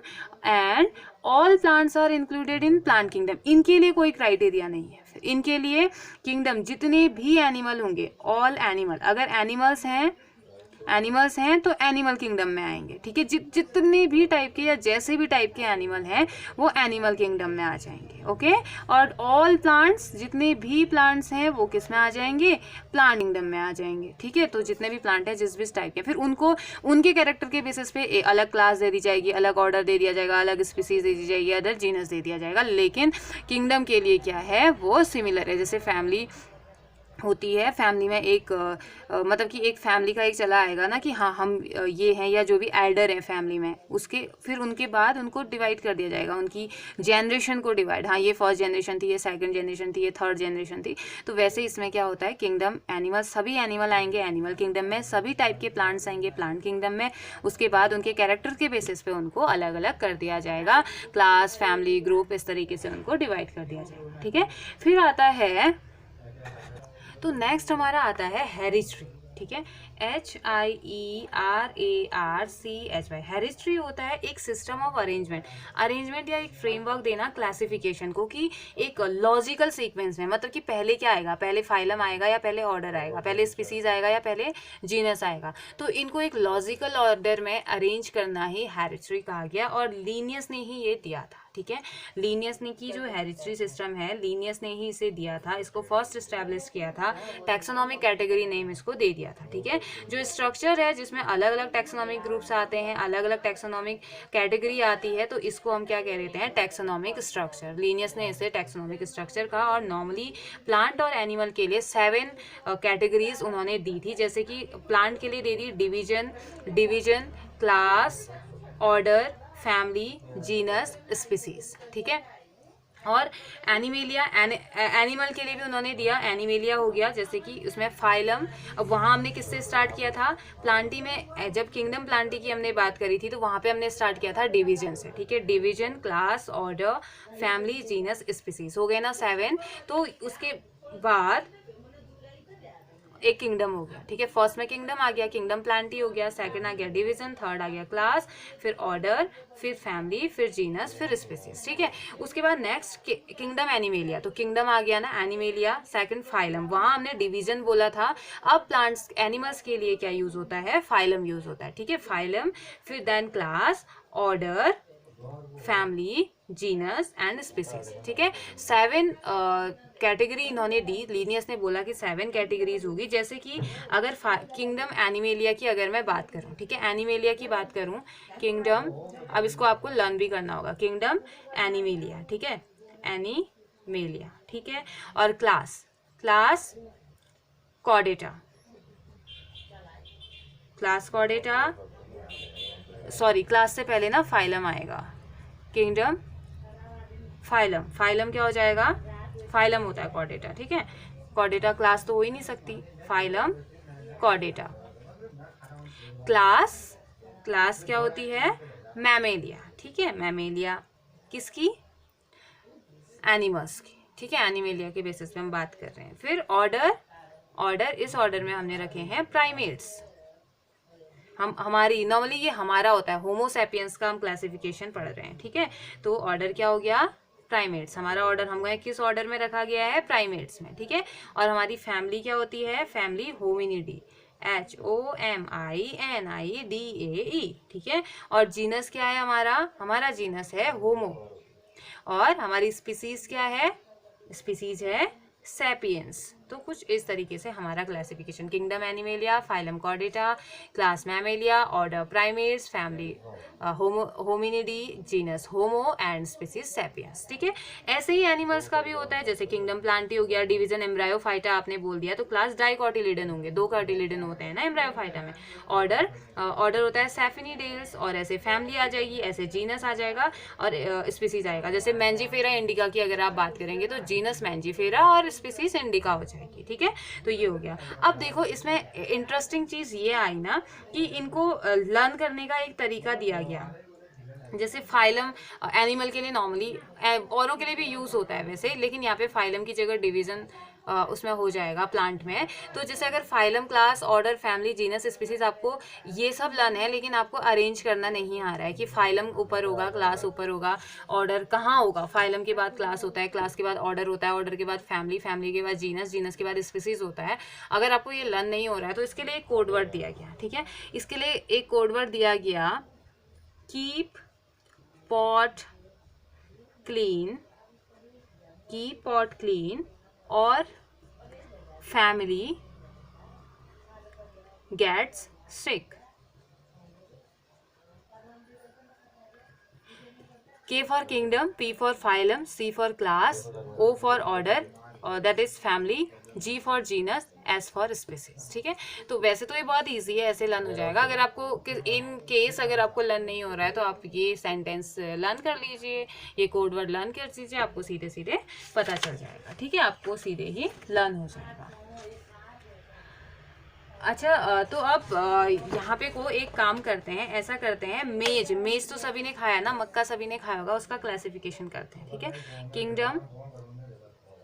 and all plants are included in plant kingdom. इनके लिए कोई क्राइटेरिया नहीं है, फिर इनके लिए किंगडम जितने भी एनिमल होंगे, ऑल एनिमल, अगर एनिमल्स हैं तो एनिमल किंगडम में आएंगे, ठीक है। जितने भी टाइप के या जैसे भी टाइप के एनिमल हैं वो एनिमल किंगडम में आ जाएंगे, ओके। और ऑल प्लांट्स, जितने भी प्लांट्स हैं वो किस में आ जाएंगे, प्लांट किंगडम में आ जाएंगे, ठीक है। तो जितने भी प्लांट हैं जिस भी टाइप के, फिर उनको उनके कैरेक्टर के बेसिस पे अलग क्लास दे दी जाएगी, अलग ऑर्डर दे दिया जाएगा, अलग स्पीसीज दे दी जाएगी, अदर जीनस दे दिया जाएगा। लेकिन किंगडम के लिए क्या है, वो सिमिलर है। जैसे होती है फैमिली में एक मतलब कि एक फैमिली का एक चला आएगा ना कि हाँ हम ये हैं, या जो भी एल्डर हैं फैमिली में, उसके फिर उनके बाद उनको डिवाइड कर दिया जाएगा, उनकी जनरेशन को डिवाइड, हाँ ये फर्स्ट जनरेशन थी, ये सेकंड जनरेशन थी, ये थर्ड जनरेशन थी। तो वैसे इसमें क्या होता है, किंगडम एनिमल, सभी एनिमल आएंगे एनिमल किंगडम में, सभी टाइप के प्लांट्स आएंगे प्लांट किंगडम में। उसके बाद उनके कैरेक्टर के बेसिस पे उनको अलग अलग कर दिया जाएगा, क्लास, फैमिली, ग्रुप, इस तरीके से उनको डिवाइड कर दिया जाएगा। ठीक है, फिर आता है, तो नेक्स्ट हमारा आता है हेरिडिटरी। ठीक है, HIERARCHY। हेरिडिटरी होता है एक सिस्टम ऑफ अरेंजमेंट या एक फ्रेमवर्क देना क्लासिफिकेशन को, कि एक लॉजिकल सीक्वेंस में, मतलब कि पहले क्या आएगा, पहले फाइलम आएगा या पहले ऑर्डर आएगा, पहले स्पीसीज आएगा या पहले जीनस आएगा। तो इनको एक लॉजिकल ऑर्डर में अरेंज करना ही हेरिडिटरी कहा गया, और लीनियस ने ही ये दिया था। ठीक है, लीनियस ने की जो हेरिडिटरी सिस्टम है, लीनियस ने ही इसे दिया था, इसको फर्स्ट एस्टैब्लिश किया था, टैक्सोनॉमिक कैटेगरी नेम इसको दे दिया था। ठीक है, जो स्ट्रक्चर है जिसमें अलग अलग टैक्सोनॉमिक ग्रुप्स आते हैं, अलग अलग टैक्सोनॉमिक कैटेगरी आती है, तो इसको हम क्या कह देते हैं, टैक्सोनॉमिक स्ट्रक्चर। लीनियस ने इसे टैक्सोनॉमिक स्ट्रक्चर कहा, और नॉर्मली प्लांट और एनिमल के लिए 7 कैटेगरीज उन्होंने दी थी, जैसे कि प्लांट के लिए दे दी division, class, order, family, genus, species. ठीक है, और एनिमेलिया, एनिमल के लिए भी उन्होंने दिया, एनिमेलिया हो गया, जैसे कि उसमें फाइलम। अब वहाँ हमने किससे स्टार्ट किया था, प्लांटी में, जब किंगडम प्लांटी की हमने बात करी थी तो वहाँ पे हमने स्टार्ट किया था डिवीजन से। ठीक है, division, class, order, family, genus, species, हो गए ना 7। तो उसके बाद एक किंगडम हो गया। ठीक है, फर्स्ट में किंगडम आ गया, किंगडम प्लांटी हो गया, सेकंड आ गया डिवीजन, थर्ड आ गया क्लास, फिर ऑर्डर, फिर फैमिली, फिर जीनस, फिर स्पीसीज। ठीक है, उसके बाद नेक्स्ट किंगडम एनिमेलिया, तो किंगडम आ गया ना एनिमेलिया, सेकंड फाइलम, वहां हमने डिवीजन बोला था। अब प्लांट्स एनिमल्स के लिए क्या यूज होता है, फाइलम यूज होता है। ठीक है, फाइलम, फिर then class, order, family, genus and species. ठीक है, 7 कैटेगरी इन्होंने दी, लीनियस ने बोला कि 7 कैटेगरीज होगी। जैसे कि अगर किंगडम एनिमेलिया की अगर मैं बात करूं, ठीक है, एनिमेलिया की बात करूं, किंगडम, अब इसको आपको लर्न भी करना होगा, किंगडम एनिमेलिया। ठीक है, एनिमेलिया। ठीक है, और क्लास कॉर्डेटा, सॉरी क्लास से पहले ना फाइलम आएगा, किंगडम, फाइलम क्या हो जाएगा, फाइलम होता है कॉर्डेटा। ठीक है, कॉर्डेटा क्लास तो हो ही नहीं सकती, फाइलम कॉर्डेटा। क्लास क्या होती है, मैमेलिया। ठीक है, मैमेलिया किसकी, एनिमल्स की। ठीक है, एनिमेलिया के बेसिस पे हम बात कर रहे हैं। फिर ऑर्डर, इस ऑर्डर में हमने रखे हैं प्राइमेट्स। हमारी नॉर्मली ये हमारा होता है, होमोसैपियंस का हम क्लासिफिकेशन पढ़ रहे हैं। ठीक है, तो ऑर्डर क्या हो गया, प्राइमेट्स। हमारा ऑर्डर हमें किस ऑर्डर में रखा गया है, प्राइमेट्स में। ठीक है, और हमारी फैमिली क्या होती है, फैमिली होमिनिडी, HOMINIDAE। ठीक है, और जीनस क्या है, हमारा जीनस है होमो, और हमारी स्पीसीज क्या है, स्पीसीज है सैपियंस। तो कुछ इस तरीके से हमारा classification, kingdom animalia, phylum Chordata, class Mammalia, order primates, family Hominidae, genus homo and species sapiens. ठीक है, ऐसे ही एनिमल्स का भी होता है, जैसे किंगडम प्लांटी हो गया, डिवीजन एम्ब्रायोफाइटा आपने बोल दिया, तो क्लास डाइकोटिलिडन होंगे, 2 कार्टिलिडन होते हैं ना एम्ब्रायोफाइटा में। ऑर्डर होता है सैफिनिडेल्स, और ऐसे फैमिली आ जाएगी, ऐसे जीनस आ जाएगा, और स्पीसीज आएगा। जैसे मैंजीफेरा इंडिका की अगर आप बात करेंगे तो जीनस मैंजीफेरा और स्पीसीज इंडिका हो जाएगी। ठीक है, तो ये हो गया। अब देखो इसमें इंटरेस्टिंग चीज ये आई ना कि इनको लर्न करने का एक तरीका दिया गया। जैसे फाइलम एनिमल के लिए नॉर्मली, औरों के लिए भी यूज होता है वैसे, लेकिन यहाँ पे फाइलम की जगह डिवीजन उसमें हो जाएगा प्लांट में। तो जैसे अगर phylum, class, order, family, genus, species आपको ये सब लर्न है, लेकिन आपको अरेंज करना नहीं आ रहा है कि फाइलम ऊपर होगा, क्लास ऊपर होगा, ऑर्डर कहाँ होगा, फाइलम के बाद क्लास होता है, क्लास के बाद ऑर्डर होता है, ऑर्डर के बाद फैमिली, फैमिली के बाद जीनस, जीनस के बाद स्पीसीज होता है। अगर आपको ये लर्न नहीं हो रहा है तो इसके लिए एक कोड वर्ड दिया गया। ठीक है, इसके लिए एक कोड वर्ड दिया गया, कीप पॉट क्लीन और family gets sick. K for kingdom, P for phylum, C for class, O for order, that is family, G for genus, S for species. ठीक है, तो वैसे तो ये बहुत इजी है, ऐसे लर्न हो जाएगा। अगर आपको इन केस अगर आपको लर्न नहीं हो रहा है तो आप ये सेंटेंस लर्न कर लीजिए, ये कोड वर्ड लर्न कर लीजिए, आपको सीधे सीधे पता चल जाएगा। ठीक है, आपको सीधे ही लर्न हो जाएगा। अच्छा, तो अब यहाँ पे को एक काम करते हैं, ऐसा करते हैं, मेज, मेज तो सभी ने खाया ना, मक्का सभी ने खाया होगा, उसका क्लासिफिकेशन करते हैं। ठीक है, किंगडम,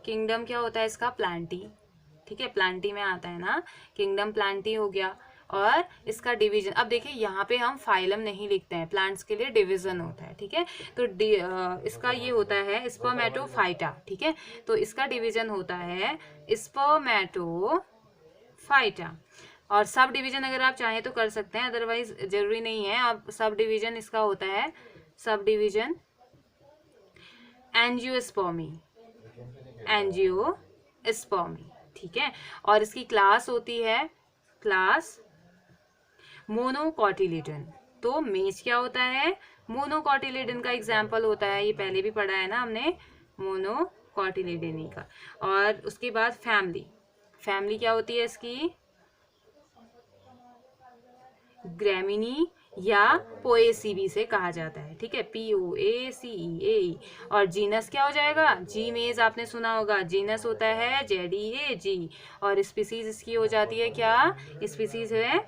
किंगडम क्या होता है इसका, प्लांटी। ठीक है, प्लांटी में आता है ना, किंगडम प्लांटी हो गया। और इसका डिवीजन, अब देखिए यहाँ पे हम फाइलम नहीं लिखते हैं, प्लांट्स के लिए डिवीजन होता है। ठीक है, तो इसका ये होता है स्पर्मेटोफाइटा। ठीक है, तो इसका डिवीजन होता है स्पर्मेटोफाइटा। और सब डिवीजन अगर आप चाहें तो कर सकते हैं, अदरवाइज जरूरी नहीं है। आप सब डिवीजन इसका होता है, सब डिवीजन एंजियोस्पर्मी, एंजियोस्पर्मी। ठीक है, और इसकी क्लास होती है क्लास मोनोकॉटिलिडन। तो मेज क्या होता है, मोनोकॉटिलिडन का एग्जाम्पल होता है, ये पहले भी पढ़ा है ना हमने, मोनोकॉटिलिडन का। और उसके बाद फैमिली, फैमिली क्या होती है इसकी, ग्रैमिनी या पोएसीबी से कहा जाता है। ठीक है, POACEAE। और जीनस क्या हो जाएगा, जी मेज आपने सुना होगा, जीनस होता है ZEAG। और स्पीसीज इसकी हो जाती है क्या, स्पीसीज है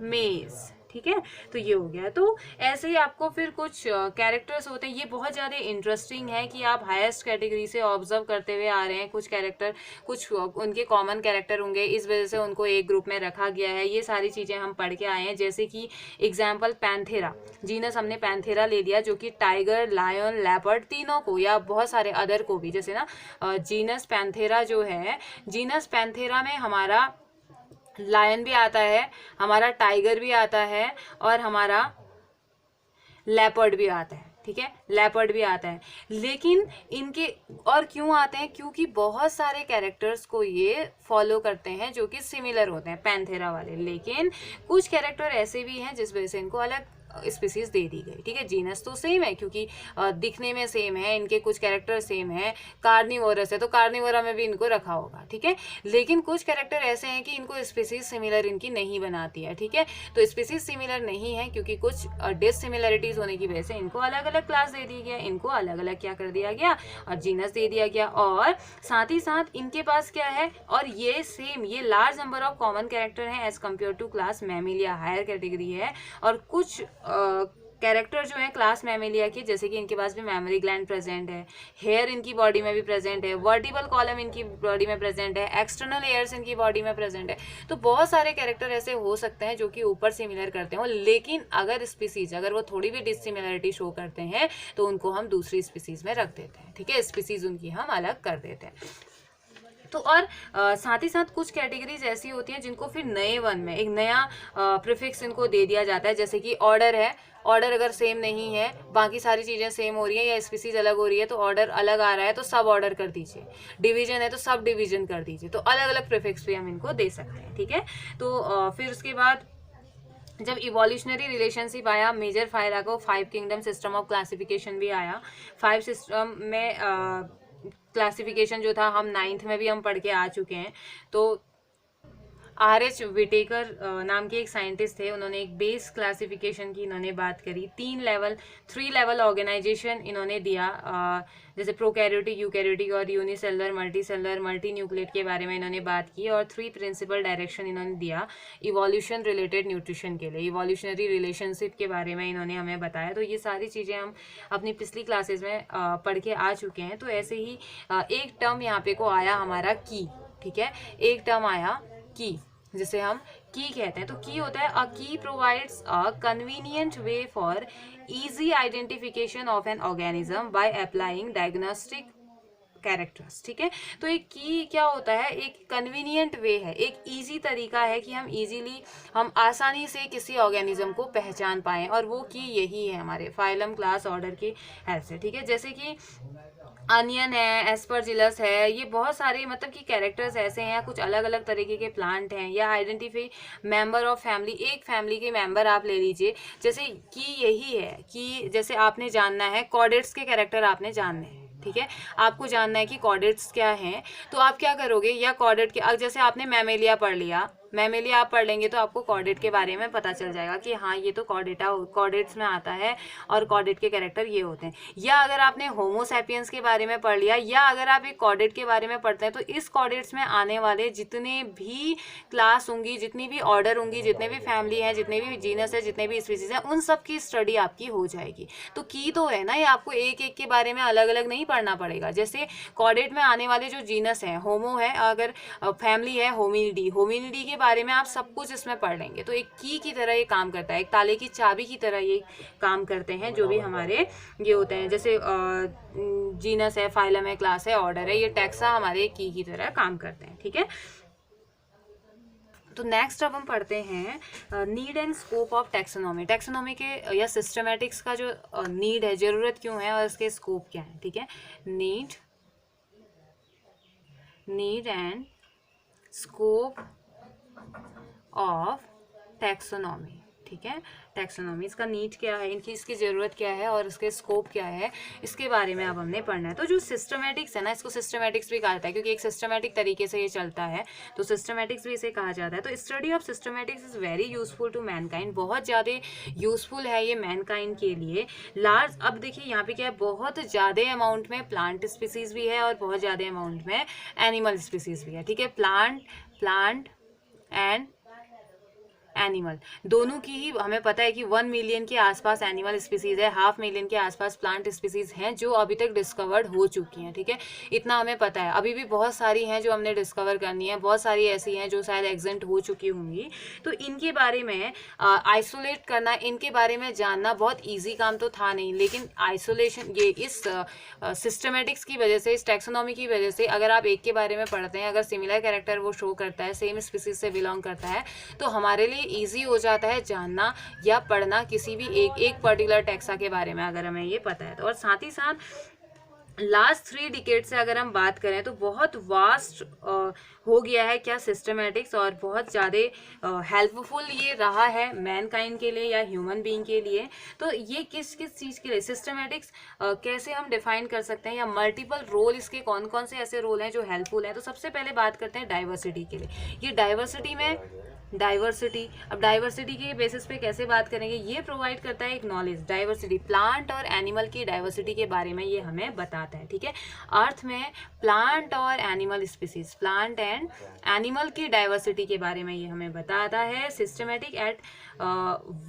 मेज। ठीक है, तो ये हो गया। तो ऐसे ही आपको फिर कुछ कैरेक्टर्स होते हैं, ये बहुत ज़्यादा इंटरेस्टिंग है कि आप हाईएस्ट कैटेगरी से ऑब्जर्व करते हुए आ रहे हैं। कुछ कैरेक्टर, कुछ उनके कॉमन कैरेक्टर होंगे, इस वजह से उनको एक ग्रुप में रखा गया है। ये सारी चीज़ें हम पढ़ के आए हैं। जैसे कि एग्जाम्पल पैंथेरा, जीनस हमने पैंथेरा ले लिया, जो कि टाइगर, लायन, लेपर्ड तीनों को, या बहुत सारे अदर को भी, जैसे ना जीनस पैंथेरा जो है, जीनस पैंथेरा में हमारा लायन भी आता है, हमारा टाइगर भी आता है, और हमारा लेपर्ड भी आता है। ठीक है, लेपर्ड भी आता है। लेकिन इनके और क्यों आते हैं, क्योंकि बहुत सारे कैरेक्टर्स को ये फॉलो करते हैं जो कि सिमिलर होते हैं पैंथेरा वाले। लेकिन कुछ कैरेक्टर ऐसे भी हैं जिस वजह से इनको अलग स्पीसीज दे दी गई। ठीक है, जीनस तो सेम है क्योंकि दिखने में सेम है, इनके कुछ कैरेक्टर सेम है। कार्निवोरस है तो कार्निवोरा में भी इनको रखा होगा। ठीक है, लेकिन कुछ कैरेक्टर ऐसे हैं कि इनको स्पीसीज सिमिलर इनकी नहीं बनाती है। ठीक है, तो स्पीसीज सिमिलर नहीं है क्योंकि कुछ डिससिमिलरिटीज होने की वजह से इनको अलग अलग क्लास दे दी गया, इनको अलग अलग क्या कर दिया गया, और जीनस दे दिया गया। और साथ ही साथ इनके पास क्या है, और ये सेम, ये large number of common character हैं as compare to class Mammalia, higher category है। और कुछ कैरेक्टर जो है क्लास मैमिलिया की, जैसे कि इनके पास भी मेमोरी ग्लैंड प्रेजेंट है, हेयर इनकी बॉडी में भी प्रेजेंट है, वर्टिबल कॉलम इनकी बॉडी में प्रेजेंट है, एक्सटर्नल एयर्स इनकी बॉडी में प्रेजेंट है। तो बहुत सारे कैरेक्टर ऐसे हो सकते हैं जो कि ऊपर सिमिलर करते हो, लेकिन अगर स्पीसीज, अगर वो थोड़ी भी डिससिमिलरिटी शो करते हैं तो उनको हम दूसरी स्पीसीज में रख देते हैं। ठीक है, स्पीसीज उनकी हम अलग कर देते हैं। तो और साथ ही साथ कुछ कैटेगरीज ऐसी होती हैं जिनको फिर नए वन में एक नया प्रीफिक्स इनको दे दिया जाता है। जैसे कि ऑर्डर है, ऑर्डर अगर सेम नहीं है, बाकी सारी चीज़ें सेम हो रही है या स्पीसीज अलग हो रही है, तो ऑर्डर अलग आ रहा है तो सब ऑर्डर कर दीजिए। डिवीजन है तो सब डिवीजन कर दीजिए। तो अलग अलग प्रीफिक्स भी हम इनको दे सकते हैं। ठीक है, तो फिर उसके बाद जब इवोल्यूशनरी रिलेशनशिप आया, मेजर फायरा को 5 किंगडम सिस्टम ऑफ क्लासिफिकेशन भी आया। 5 सिस्टम में क्लासिफिकेशन जो था हम 9th में भी हम पढ़ के आ चुके हैं। तो RH विटेकर नाम के एक साइंटिस्ट थे, उन्होंने एक बेस क्लासिफिकेशन की इन्होंने बात करी। 3 लेवल ऑर्गेनाइजेशन इन्होंने दिया, जैसे प्रोकैरियोटिक, यूकैरियोटिक और यूनिसेलुलर, मल्टीसेलुलर, मल्टी न्यूक्लिएट के बारे में इन्होंने बात की। और 3 प्रिंसिपल डायरेक्शन इन्होंने दिया इवोल्यूशन रिलेटेड न्यूट्रिशन के लिए, इवोल्यूशनरी रिलेशनशिप के बारे में इन्होंने हमें बताया। तो ये सारी चीज़ें हम अपनी पिछली क्लासेज में पढ़ के आ चुके हैं। तो ऐसे ही एक टर्म यहाँ पे को आया हमारा की। ठीक है, एक टर्म आया की, जिसे हम की कहते हैं। तो की होता है अ की provides a convenient way for easy identification of an organism by applying diagnostic characters. ठीक है, तो एक की क्या होता है, एक कन्वीनियंट वे है, एक इजी तरीका है कि हम आसानी से किसी ऑर्गेनिज्म को पहचान पाएं, और वो की यही है हमारे फाइलम, क्लास, ऑर्डर की हेल्प से। ठीक है, जैसे कि अनियन है, एस्परजिलस है, ये बहुत सारे मतलब कि कैरेक्टर्स ऐसे हैं, कुछ अलग अलग तरीके के प्लांट हैं। या आइडेंटिफाई मेंबर ऑफ फैमिली, एक फैमिली के मेंबर आप ले लीजिए, जैसे कि यही है कि जैसे आपने जानना है कॉर्डेट्स के कैरेक्टर आपने जानने हैं। ठीक है। आपको जानना है कि कॉर्डेट्स क्या हैं, तो आप क्या करोगे, या कॉर्डेट के जैसे आपने मैमेलिया पढ़ लिया, मैमेलिया आप पढ़ लेंगे तो आपको कॉर्डेट के बारे में पता चल जाएगा कि हाँ ये तो कॉर्डेट्स में आता है और कॉर्डेट के कैरेक्टर ये होते हैं। या अगर आपने होमो सैपियंस के बारे में पढ़ लिया, या अगर आप एक कॉर्डेट के बारे में पढ़ते हैं, तो इस कॉर्डेट्स में आने वाले जितने भी क्लास होंगी, जितनी भी ऑर्डर होंगी, जितने भी फैमिली हैं, जितने भी जीनस है, जितने भी स्पीसीज हैं, उन सब की स्टडी आपकी हो जाएगी। तो की तो है ना, ये आपको एक एक के बारे में अलग अलग नहीं पढ़ना पड़ेगा। जैसे कॉर्डेट में आने वाले जो जीनस हैं, होमो है, अगर फैमिली है होमिनिडी, होमिनिडी के बारे में आप सब कुछ इसमें पढ़ लेंगे। तो एक की तरह ये काम करता है, एक ताले की चाबी की तरह ये काम करते हैं जो भी हमारे ये होते हैं। जैसे जीनस है, फाइलम है, क्लास है, ऑर्डर है, ये टैक्सा हमारे की तरह काम करते हैं, ठीक है। तो नेक्स्ट अब हम पढ़ते हैं need and scope of taxonomy. Taxonomy के या सिस्टमेटिक्स का जो नीड है, जरूरत क्यों है, और इसके स्कोप क्या है, ठीक है। Need and scope of taxonomy, ठीक है। टैक्सोनॉमी, इसका नीड क्या है, इसकी ज़रूरत क्या है और इसके स्कोप क्या है, इसके बारे में अब हमने पढ़ना है। तो जो सिस्टमेटिक्स है ना, इसको सिस्टमेटिक्स भी कहा जाता है क्योंकि एक सिस्टमेटिक तरीके से ये चलता है, तो सिस्टमेटिक्स भी इसे कहा जाता है। तो study of systematics is very useful to mankind, बहुत ज़्यादा यूजफुल है ये मैनकाइंड के लिए। लार्ज, अब देखिए यहाँ पे क्या है, बहुत ज़्यादा अमाउंट में प्लांट स्पीसीज़ भी है और बहुत ज़्यादा अमाउंट में एनिमल स्पीसीज़ भी है, ठीक है। प्लांट एंड एनिमल दोनों की ही हमें पता है कि 1 मिलियन के आसपास एनिमल स्पीसीज है, 500 मिलियन के आसपास प्लांट स्पीसीज हैं जो अभी तक डिस्कवर्ड हो चुकी हैं, ठीक है। इतना हमें पता है, अभी भी बहुत सारी हैं जो हमने डिस्कवर करनी है, बहुत सारी ऐसी हैं जो शायद एग्जिस्ट हो चुकी होंगी। तो इनके बारे में आइसोलेट करना, इनके बारे में जानना बहुत ईजी काम तो था नहीं, लेकिन आइसोलेशन ये इस सिस्टमेटिक्स की वजह से, इस टैक्सोनॉमी की वजह से, अगर आप एक के बारे में पढ़ते हैं, अगर सिमिलर कैरेक्टर वो शो करता है, सेम स्पीसीज से बिलोंग करता है, तो हमारे लिए इजी हो जाता है जानना या पढ़ना किसी भी एक पर्टिकुलर टैक्सा के बारे में, अगर हमें ये पता है तो। और साथ ही साथ लास्ट 3 डिकेड से अगर हम बात करें तो बहुत वास्ट हो गया है क्या सिस्टमेटिक्स, और बहुत ज़्यादा हेल्पफुल ये रहा है मैनकाइंड के लिए या ह्यूमन बीइंग के लिए। तो ये किस चीज़ के लिए सिस्टमेटिक्स कैसे हम डिफाइन कर सकते हैं, या मल्टीपल रोल इसके कौन कौन से ऐसे रोल हैं जो हेल्पफुल हैं। तो सबसे पहले बात करते हैं डाइवर्सिटी के लिए। ये डाइवर्सिटी, अब डाइवर्सिटी के बेसिस पे कैसे बात करेंगे, ये प्रोवाइड करता है एक नॉलेज, डाइवर्सिटी प्लांट और एनिमल की डाइवर्सिटी के बारे में ये हमें बताता है, ठीक है। अर्थ में प्लांट और animal species, plant and animal की डाइवर्सिटी के बारे में ये हमें बताता है। Systematic at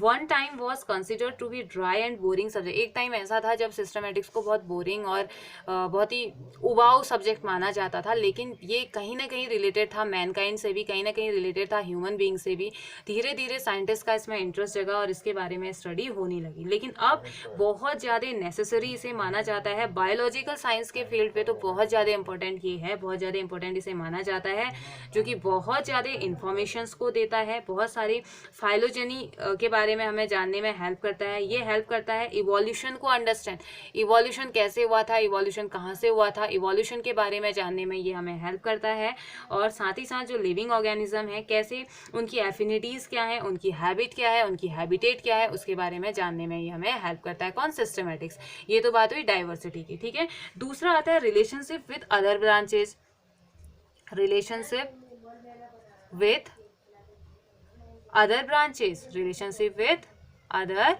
one time was considered to be dry and boring subject. एक टाइम ऐसा था जब सिस्टमेटिक्स को बहुत बोरिंग और बहुत ही उबाऊ सब्जेक्ट माना जाता था, लेकिन ये कहीं ना कहीं रिलेटेड था मैनकाइंड से भी, कहीं ना कहीं रिलेटेड था ह्यूमन बीइंग से भी। धीरे धीरे साइंटिस्ट का इसमें इंटरेस्ट जगा और इसके बारे में स्टडी होने लगी, लेकिन अब बहुत ज़्यादा नेसेसरी इसे माना जाता है। बायोलॉजिकल साइंस के फील्ड पे तो बहुत ज़्यादा इंपॉर्टेंट ये है, बहुत ज़्यादा इंपॉर्टेंट इसे माना जाता है, जो कि बहुत ज़्यादा इंफॉर्मेशंस को देता है, बहुत सारी फाइलोजेनी के बारे में हमें जानने में हेल्प करता है। ये हेल्प करता है इवोल्यूशन को अंडरस्टैंड, इवोल्यूशन कैसे हुआ था, इवोल्यूशन कहाँ से हुआ था, इवोल्यूशन के बारे में जानने में ये हमें हेल्प करता है। और साथ ही साथ जो लिविंग ऑर्गेनिज्म है, कैसे उनकी एफिनिटीज़ क्या है, उनकी हैबिट क्या है, उनकी हैबिटेट क्या है, उसके बारे में जानने में ये हमें हेल्प करता है। कौन, सिस्टमेटिक्स। ये तो बात हुई डाइवर्सिटी की, ठीक है। दूसरा आता है relationship with other branches, relationship with other branches, relationship with other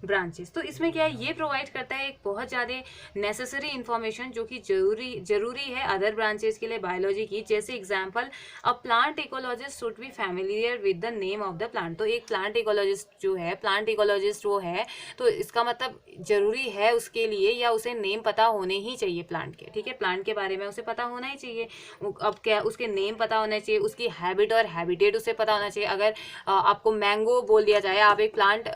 branches. तो इसमें क्या है, ये प्रोवाइड करता है एक बहुत ज़्यादा नेसेसरी इन्फॉर्मेशन जो कि जरूरी है अदर ब्रांचेस के लिए बायोलॉजी की। जैसे example, a plant ecologist should be familiar with the name of the plant. तो एक प्लांट इकोलॉजिस्ट जो है, प्लांट इकोलॉजिस्ट वो है, तो इसका मतलब जरूरी है उसके लिए, या उसे नेम पता होने ही चाहिए प्लांट के, ठीक है। प्लांट के बारे में उसे पता होना ही चाहिए। अब क्या, उसके नेम पता होना चाहिए, उसकी हैबिट और हैबिटेट उसे पता होना चाहिए। अगर आपको मैंगो बोल दिया जाए, आप एक प्लांट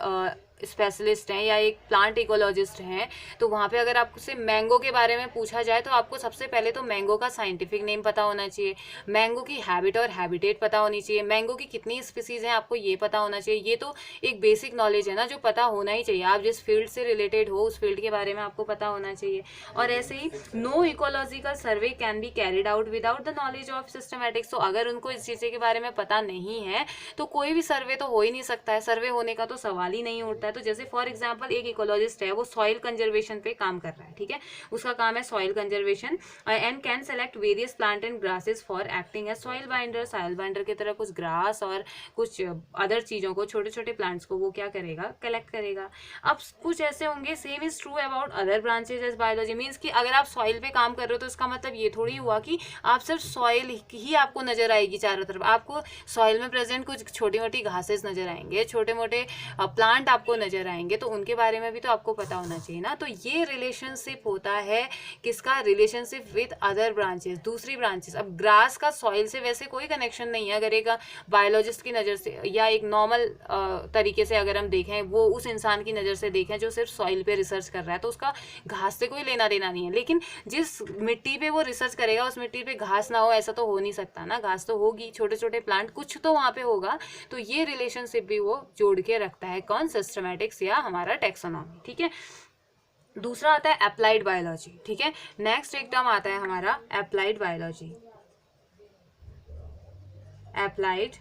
स्पेशलिस्ट हैं या एक प्लांट इकोलॉजिस्ट हैं, तो वहाँ पे अगर आपसे मैंगो के बारे में पूछा जाए तो आपको सबसे पहले तो मैंगो का साइंटिफिक नेम पता होना चाहिए, मैंगो की हैबिट और हैबिटेट पता होनी चाहिए, मैंगो की कितनी स्पीसीज हैं आपको ये पता होना चाहिए। ये तो एक बेसिक नॉलेज है ना, जो पता होना ही चाहिए। आप जिस फील्ड से रिलेटेड हो उस फील्ड के बारे में आपको पता होना चाहिए। और ऐसे ही no ecological survey can be carried out without the knowledge of systematics. तो अगर उनको इस चीज़ के बारे में पता नहीं है तो कोई भी सर्वे तो हो ही नहीं सकता है, सर्वे होने का तो सवाल ही नहीं उठता है। तो जैसे फॉर एग्जाम्पल एक इकोलॉजिस्ट है, वो सॉइल कंजर्वेशन पे काम कर रहा है, ठीक है, उसका काम है soil conservation, and can select various plant and grasses for acting as soil binder. Soil binder की तरह कुछ ग्रास और कुछ अदर चीज़ों को, छोटे छोटे प्लांट्स को वो क्या करेगा, कलेक्ट करेगा। अब कुछ ऐसे होंगे, same is true about other branches as biology. Means कि अगर आप सॉइल पे काम कर रहे हो तो इसका मतलब ये थोड़ी हुआ कि आप सिर्फ सॉइल ही आपको नजर आएगी चारों तरफ। आपको सॉइल में प्रेजेंट कुछ छोटी मोटी घासेस नजर आएंगे, छोटे मोटे प्लांट आपको नजर आएंगे, तो उनके बारे में भी तो आपको पता होना चाहिए ना। तो ये रिलेशनशिप होता है किसका, रिलेशनशिप विद अदर ब्रांचेस, दूसरी ब्रांचेस। अब ग्रास का सॉइल से वैसे कोई कनेक्शन नहीं है, अगर एक बायोलॉजिस्ट की नज़र से या एक नॉर्मल तरीके से अगर हम देखें, वो उस इंसान की नज़र से देखें जो सिर्फ सॉइल पे रिसर्च कर रहा है, तो उसका घास से कोई लेना देना नहीं है। लेकिन जिस मिट्टी पे वो रिसर्च करेगा उस मिट्टी पे घास ना हो ऐसा तो हो नहीं सकता ना, घास तो होगी, छोटे छोटे प्लांट कुछ तो वहाँ पे होगा। तो ये रिलेशनशिप भी वो जोड़ के रखता है, कौन, सिस्टमैटिक्स या हमारा टैक्सोनॉमी, ठीक है। दूसरा आता है अप्लाइड बायोलॉजी, ठीक है। नेक्स्ट एक टर्म आता है हमारा अप्लाइड बायोलॉजी, अप्लाइड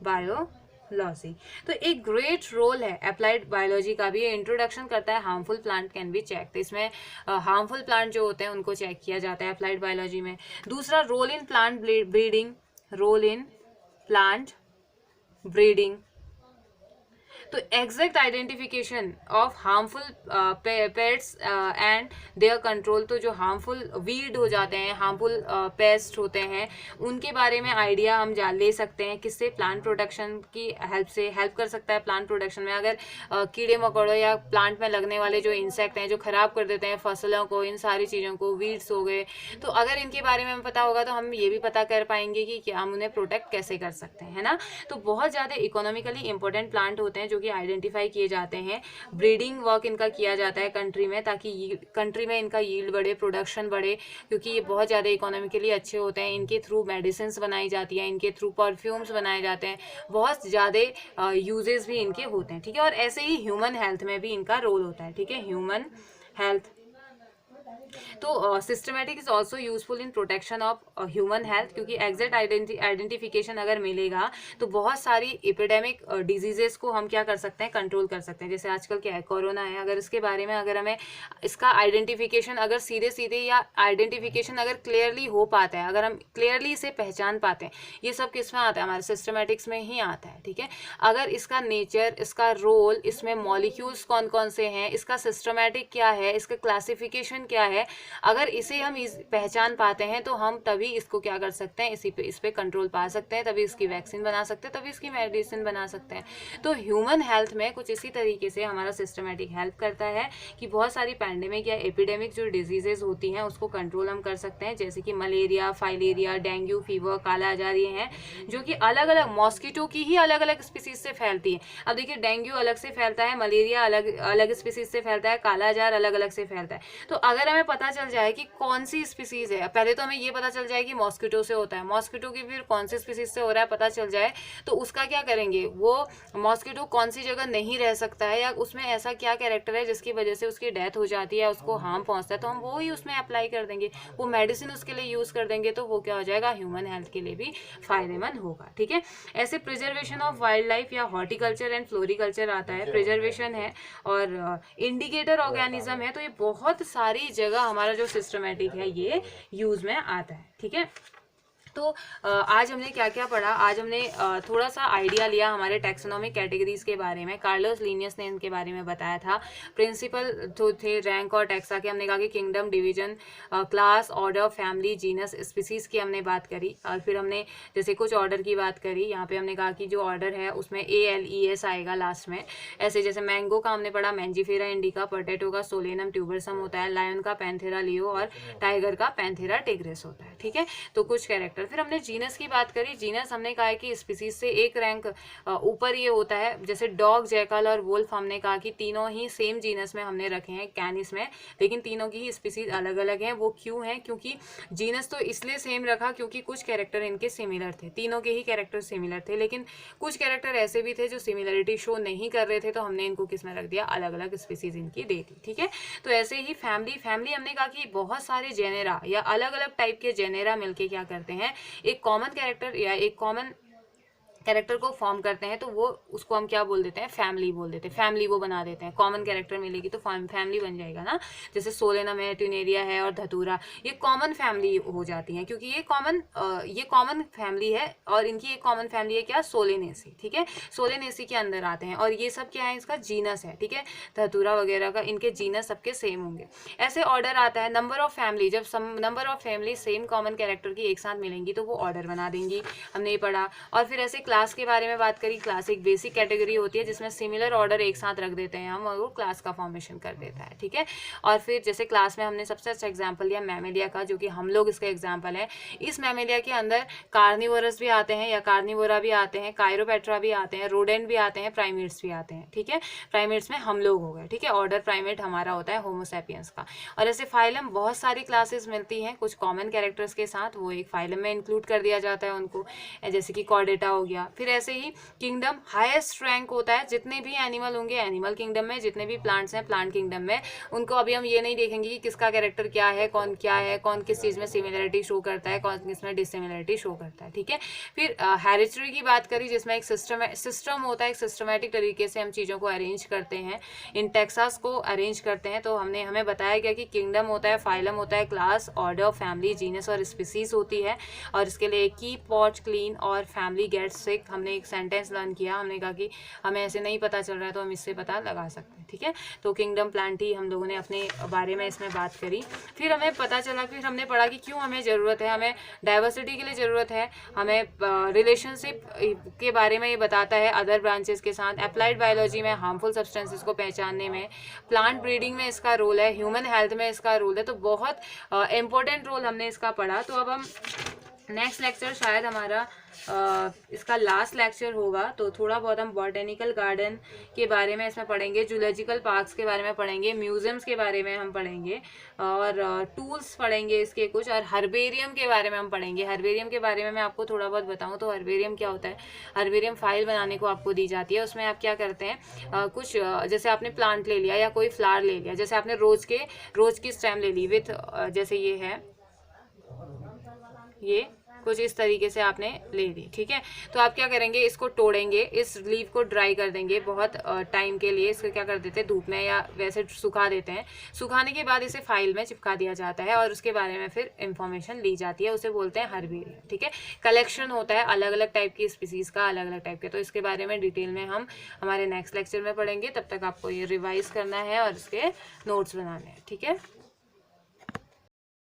बायोलॉजी। तो एक ग्रेट रोल है अप्लाइड बायोलॉजी का भी, ये इंट्रोडक्शन करता है harmful plant can be check. तो इसमें हार्मफुल प्लांट जो होते हैं उनको चेक किया जाता है अप्लाइड बायोलॉजी में। दूसरा role in plant breeding, role in plant breeding. तो exact identification of harmful pests and their control. तो जो हार्मफुल वीड हो जाते हैं, हार्मफुल पेस्ट होते हैं, उनके बारे में आइडिया हम जान ले सकते हैं किससे, प्लांट प्रोडक्शन की हेल्प से। हेल्प कर सकता है प्लांट प्रोडक्शन में, अगर कीड़े मकोड़ों या प्लांट में लगने वाले जो इंसेक्ट हैं जो खराब कर देते हैं फसलों को, इन सारी चीज़ों को, वीड्स हो गए, तो अगर इनके बारे में हमें पता होगा तो हम ये भी पता कर पाएंगे कि हम उन्हें प्रोटेक्ट कैसे कर सकते हैं, है ना। तो बहुत ज़्यादा इकोनॉमिकली इंपॉर्टेंट प्लांट होते हैं जो कि आइडेंटिफाई किए जाते हैं। ब्रीडिंग वर्क इनका किया जाता है कंट्री में, ताकि कंट्री में इनका यील्ड बढ़े, प्रोडक्शन बढ़े, क्योंकि ये बहुत ज़्यादा इकोनॉमिकली अच्छे होते हैं। इनके थ्रू मेडिसिन बनाई जाती हैं, इनके थ्रू परफ्यूम्स बनाए जाते हैं, बहुत ज़्यादा यूजेस भी इनके होते हैं, ठीक है। और ऐसे ही ह्यूमन हेल्थ में भी इनका रोल होता है, ठीक है, ह्यूमन हेल्थ। तो systematic is also useful in protection of human health, क्योंकि एग्जैक्ट आइडेंटिफिकेशन अगर मिलेगा तो बहुत सारी एपिडेमिक डिजीजेस को हम क्या कर सकते हैं, कंट्रोल कर सकते हैं। जैसे आजकल क्या है, कोरोना है, अगर इसके बारे में अगर हमें इसका आइडेंटिफिकेशन अगर सीधे सीधे या आइडेंटिफिकेशन अगर क्लियरली हो पाता है, अगर हम क्लियरली इसे पहचान पाते हैं, ये सब किस में आता है, हमारे सिस्टमेटिक्स में ही आता है, ठीक है। अगर इसका नेचर, इसका रोल, इसमें मॉलिक्यूल्स कौन कौन से हैं, इसका सिस्टमेटिक क्या है, इसका क्लासिफिकेशन क्या है, अगर इसे हम पहचान पाते हैं तो हम तभी इसको क्या कर सकते हैं, इस पे कंट्रोल पा सकते हैं, तभी इसकी वैक्सीन बना सकते हैं, तभी इसकी मेडिसिन बना सकते हैं। तो ह्यूमन हेल्थ में कुछ इसी तरीके से हमारा सिस्टमेटिक हेल्प करता है कि बहुत सारी पैंडेमिक या एपिडेमिक जो डिजीजेज होती हैं उसको कंट्रोल हम कर सकते हैं, जैसे कि मलेरिया, फाइलेरिया, डेंगू फीवर, काला आजार, ये हैं जो कि अलग अलग मॉस्किटो की ही अलग अलग स्पीसीज से फैलती है। अब देखिए, डेंगू अलग से फैलता है, मलेरिया अलग अलग स्पीसीज से फैलता है, काला आजार अलग अलग से फैलता है। तो अगर हमें पता चल जाए कि कौन सी स्पीसीज है, पहले तो हमें ये पता चल जाए कि मॉस्किटो से होता है, मॉस्किटो की फिर कौन सी स्पीसीज से हो रहा है पता चल जाए, तो उसका क्या करेंगे, वो मॉस्किटो कौन सी जगह नहीं रह सकता है या उसमें ऐसा क्या कैरेक्टर है जिसकी वजह से उसकी डेथ हो जाती है, उसको हार्म पहुंचता है, तो हम वो ही उसमें अप्लाई कर देंगे, वो मेडिसिन उसके लिए यूज कर देंगे, तो वो क्या हो जाएगा, ह्यूमन हेल्थ के लिए भी फायदेमंद होगा, ठीक है। ऐसे प्रिजर्वेशन ऑफ वाइल्ड लाइफ या हॉर्टिकल्चर एंड फ्लोरिकल्चर आता है, प्रिजर्वेशन है और इंडिकेटर ऑर्गेनिज्म है। तो ये बहुत सारी जगह हमारा जो सिस्टमेटिक है ये यूज में आता है, ठीक है। तो आज हमने क्या क्या पढ़ा, आज हमने थोड़ा सा आइडिया लिया हमारे टैक्सोनॉमिक कैटेगरीज के बारे में। कार्लोस लीनियस ने इनके बारे में बताया था। प्रिंसिपल जो थे रैंक और टैक्सा के, हमने कहा कि kingdom, division, class, order, family, genus, species की हमने बात करी। और फिर हमने जैसे कुछ ऑर्डर की बात करी, यहाँ पे हमने कहा कि जो ऑर्डर है उसमें ALES आएगा लास्ट में। ऐसे जैसे मैंगो का हमने पढ़ा मैंजीफेरा इंडिका, पोटैटो का सोलेनम ट्यूबरसम होता है, लायन का पैंथेरा लियो और टाइगर का पैंथेरा टिग्रिस होता है, ठीक है। तो कुछ कैरेक्टर। फिर हमने जीनस की बात करी। जीनस हमने कहा है कि स्पीसीज से एक रैंक ऊपर ये होता है, जैसे डॉग, जैकल और वुल्फ, हमने कहा कि तीनों ही सेम जीनस में हमने रखे हैं, कैनिस में, लेकिन तीनों की ही स्पीसीज अलग अलग हैं। वो क्यों है, क्योंकि जीनस तो इसलिए सेम रखा क्योंकि कुछ कैरेक्टर इनके सिमिलर थे, तीनों के ही कैरेक्टर सिमिलर थे, लेकिन कुछ कैरेक्टर ऐसे भी थे जो सिमिलरिटी शो नहीं कर रहे थे, तो हमने इनको किस में रख दिया, अलग अलग स्पीसीज इनकी दे दी, ठीक है। तो ऐसे ही फैमिली हमने कहा कि बहुत सारे जेनेरा या अलग अलग टाइप के जेनेरा मिलके क्या करते हैं, एक कॉमन कैरेक्टर या एक कॉमन कैरेक्टर को फॉर्म करते हैं तो वो उसको हम क्या बोल देते हैं, फैमिली बोल देते हैं, फैमिली वो बना देते हैं। कॉमन कैरेक्टर मिलेगी तो फैमिली बन जाएगा ना, जैसे सोलेनम है, ट्यूनेरिया है और धतूरा, ये कॉमन फैमिली हो जाती हैं क्योंकि ये कॉमन फैमिली है और इनकी एक कॉमन फैमिली है क्या, सोलेनेसी, ठीक है, सोलेनेसी के अंदर आते हैं और ये सब क्या है, इसका जीनस है, ठीक है, धतूरा वगैरह का इनके जीनस सबके सेम होंगे। ऐसे ऑर्डर आता है नंबर ऑफ फैमिली, जब number of family same common character की एक साथ मिलेंगी तो वो ऑर्डर बना देंगी, हमने ये पढ़ा। और फिर ऐसे क्लास के बारे में बात करी, क्लास एक बेसिक कैटेगरी होती है जिसमें सिमिलर ऑर्डर एक साथ रख देते हैं हम और वो क्लास का फॉर्मेशन कर देता है, ठीक है। और फिर जैसे क्लास में हमने सबसे अच्छा एग्जांपल लिया मैमेलिया का, जो कि हम लोग इसका एग्जांपल है। इस मैमेलिया के अंदर कार्निवोरस भी आते हैं या कार्निवोरा भी आते हैं, कायरोपेट्रा भी आते हैं, रोडेंट भी आते हैं, प्राइमेट्स भी आते हैं, ठीक है। प्राइमेट्स में हम लोग हो गए, ठीक है, ऑर्डर प्राइमेट हमारा होता है होमोसैपियंस का। और ऐसे फाइलम बहुत सारी क्लासेस मिलती हैं कुछ कॉमन कैरेक्टर्स के साथ, वो एक फाइलम में इंक्लूड कर दिया जाता है उनको, जैसे कि कॉर्डेटा हो गया। फिर ऐसे ही किंगडम हाईएस्ट रैंक होता है, जितने भी एनिमल होंगे एनिमल किंगडम में, जितने भी प्लांट्स हैं प्लांट किंगडम में, उनको अभी हम ये नहीं देखेंगे कि किसका कैरेक्टर क्या है, कौन किस चीज़ में सिमिलरिटी शो करता है, कौन किस में डिसिमिलरिटी शो करता है, ठीक है। फिर हेरिडिटरी की बात करी जिसमें एक सिस्टम होता है, एक सिस्टमेटिक तरीके से हम चीज़ों को अरेंज करते हैं, इन टेक्सास को अरेंज करते हैं। तो हमें बताया गया कि किंगडम होता है, फाइलम होता है, क्लास, ऑर्डर, फैमिली, जीनस और स्पीसीज होती है। और इसके लिए कीप वॉच क्लीन और फैमिली गेट्स सिक, हमने एक सेंटेंस लर्न किया, हमने कहा कि हमें ऐसे नहीं पता चल रहा है तो हम इससे पता लगा सकते हैं, ठीक है। तो किंगडम प्लांट ही हम लोगों ने अपने बारे में इसमें बात करी। फिर हमें पता चला, फिर हमने पढ़ा कि क्यों हमें ज़रूरत है, हमें डाइवर्सिटी के लिए ज़रूरत है, हमें रिलेशनशिप के बारे में ये बताता है अदर ब्रांचेस के साथ, अप्लाइड बायोलॉजी में हार्मफुल सब्सटेंसेस को पहचानने में, प्लांट ब्रीडिंग में इसका रोल है, ह्यूमन हेल्थ में इसका रोल है। तो बहुत इंपॉर्टेंट रोल हमने इसका पढ़ा। तो अब हम नेक्स्ट लेक्चर शायद हमारा इसका लास्ट लेक्चर होगा, तो थोड़ा बहुत हम बॉटनिकल गार्डन के बारे में इसमें पढ़ेंगे, जूलॉजिकल पार्क्स के बारे में पढ़ेंगे, म्यूजियम्स के बारे में हम पढ़ेंगे और टूल्स पढ़ेंगे इसके कुछ, और हर्बेरियम के बारे में हम पढ़ेंगे। हर्बेरियम के बारे में मैं आपको थोड़ा बहुत बताऊं तो हर्बेरियम क्या होता है। हर्बेरियम फाइल बनाने को आपको दी जाती है, उसमें आप क्या करते हैं, कुछ जैसे आपने प्लांट ले लिया या कोई फ्लावर ले लिया, जैसे आपने रोज की स्टेम ले ली विथ, जैसे ये है, ये कुछ इस तरीके से आपने ले ली, ठीक है। तो आप क्या करेंगे, इसको तोड़ेंगे, इस लीव को ड्राई कर देंगे बहुत टाइम के लिए, इसको क्या कर देते हैं धूप में या वैसे सुखा देते हैं। सुखाने के बाद इसे फाइल में चिपका दिया जाता है और उसके बारे में फिर इंफॉर्मेशन ली जाती है, उसे बोलते हैं हर्बेरियम, ठीक है। कलेक्शन होता है अलग अलग टाइप की स्पीसीज का, अलग अलग टाइप के, तो इसके बारे में डिटेल में हम हमारे नेक्स्ट लेक्चर में पढ़ेंगे। तब तक आपको ये रिवाइज करना है और इसके नोट्स बनाने हैं, ठीक है।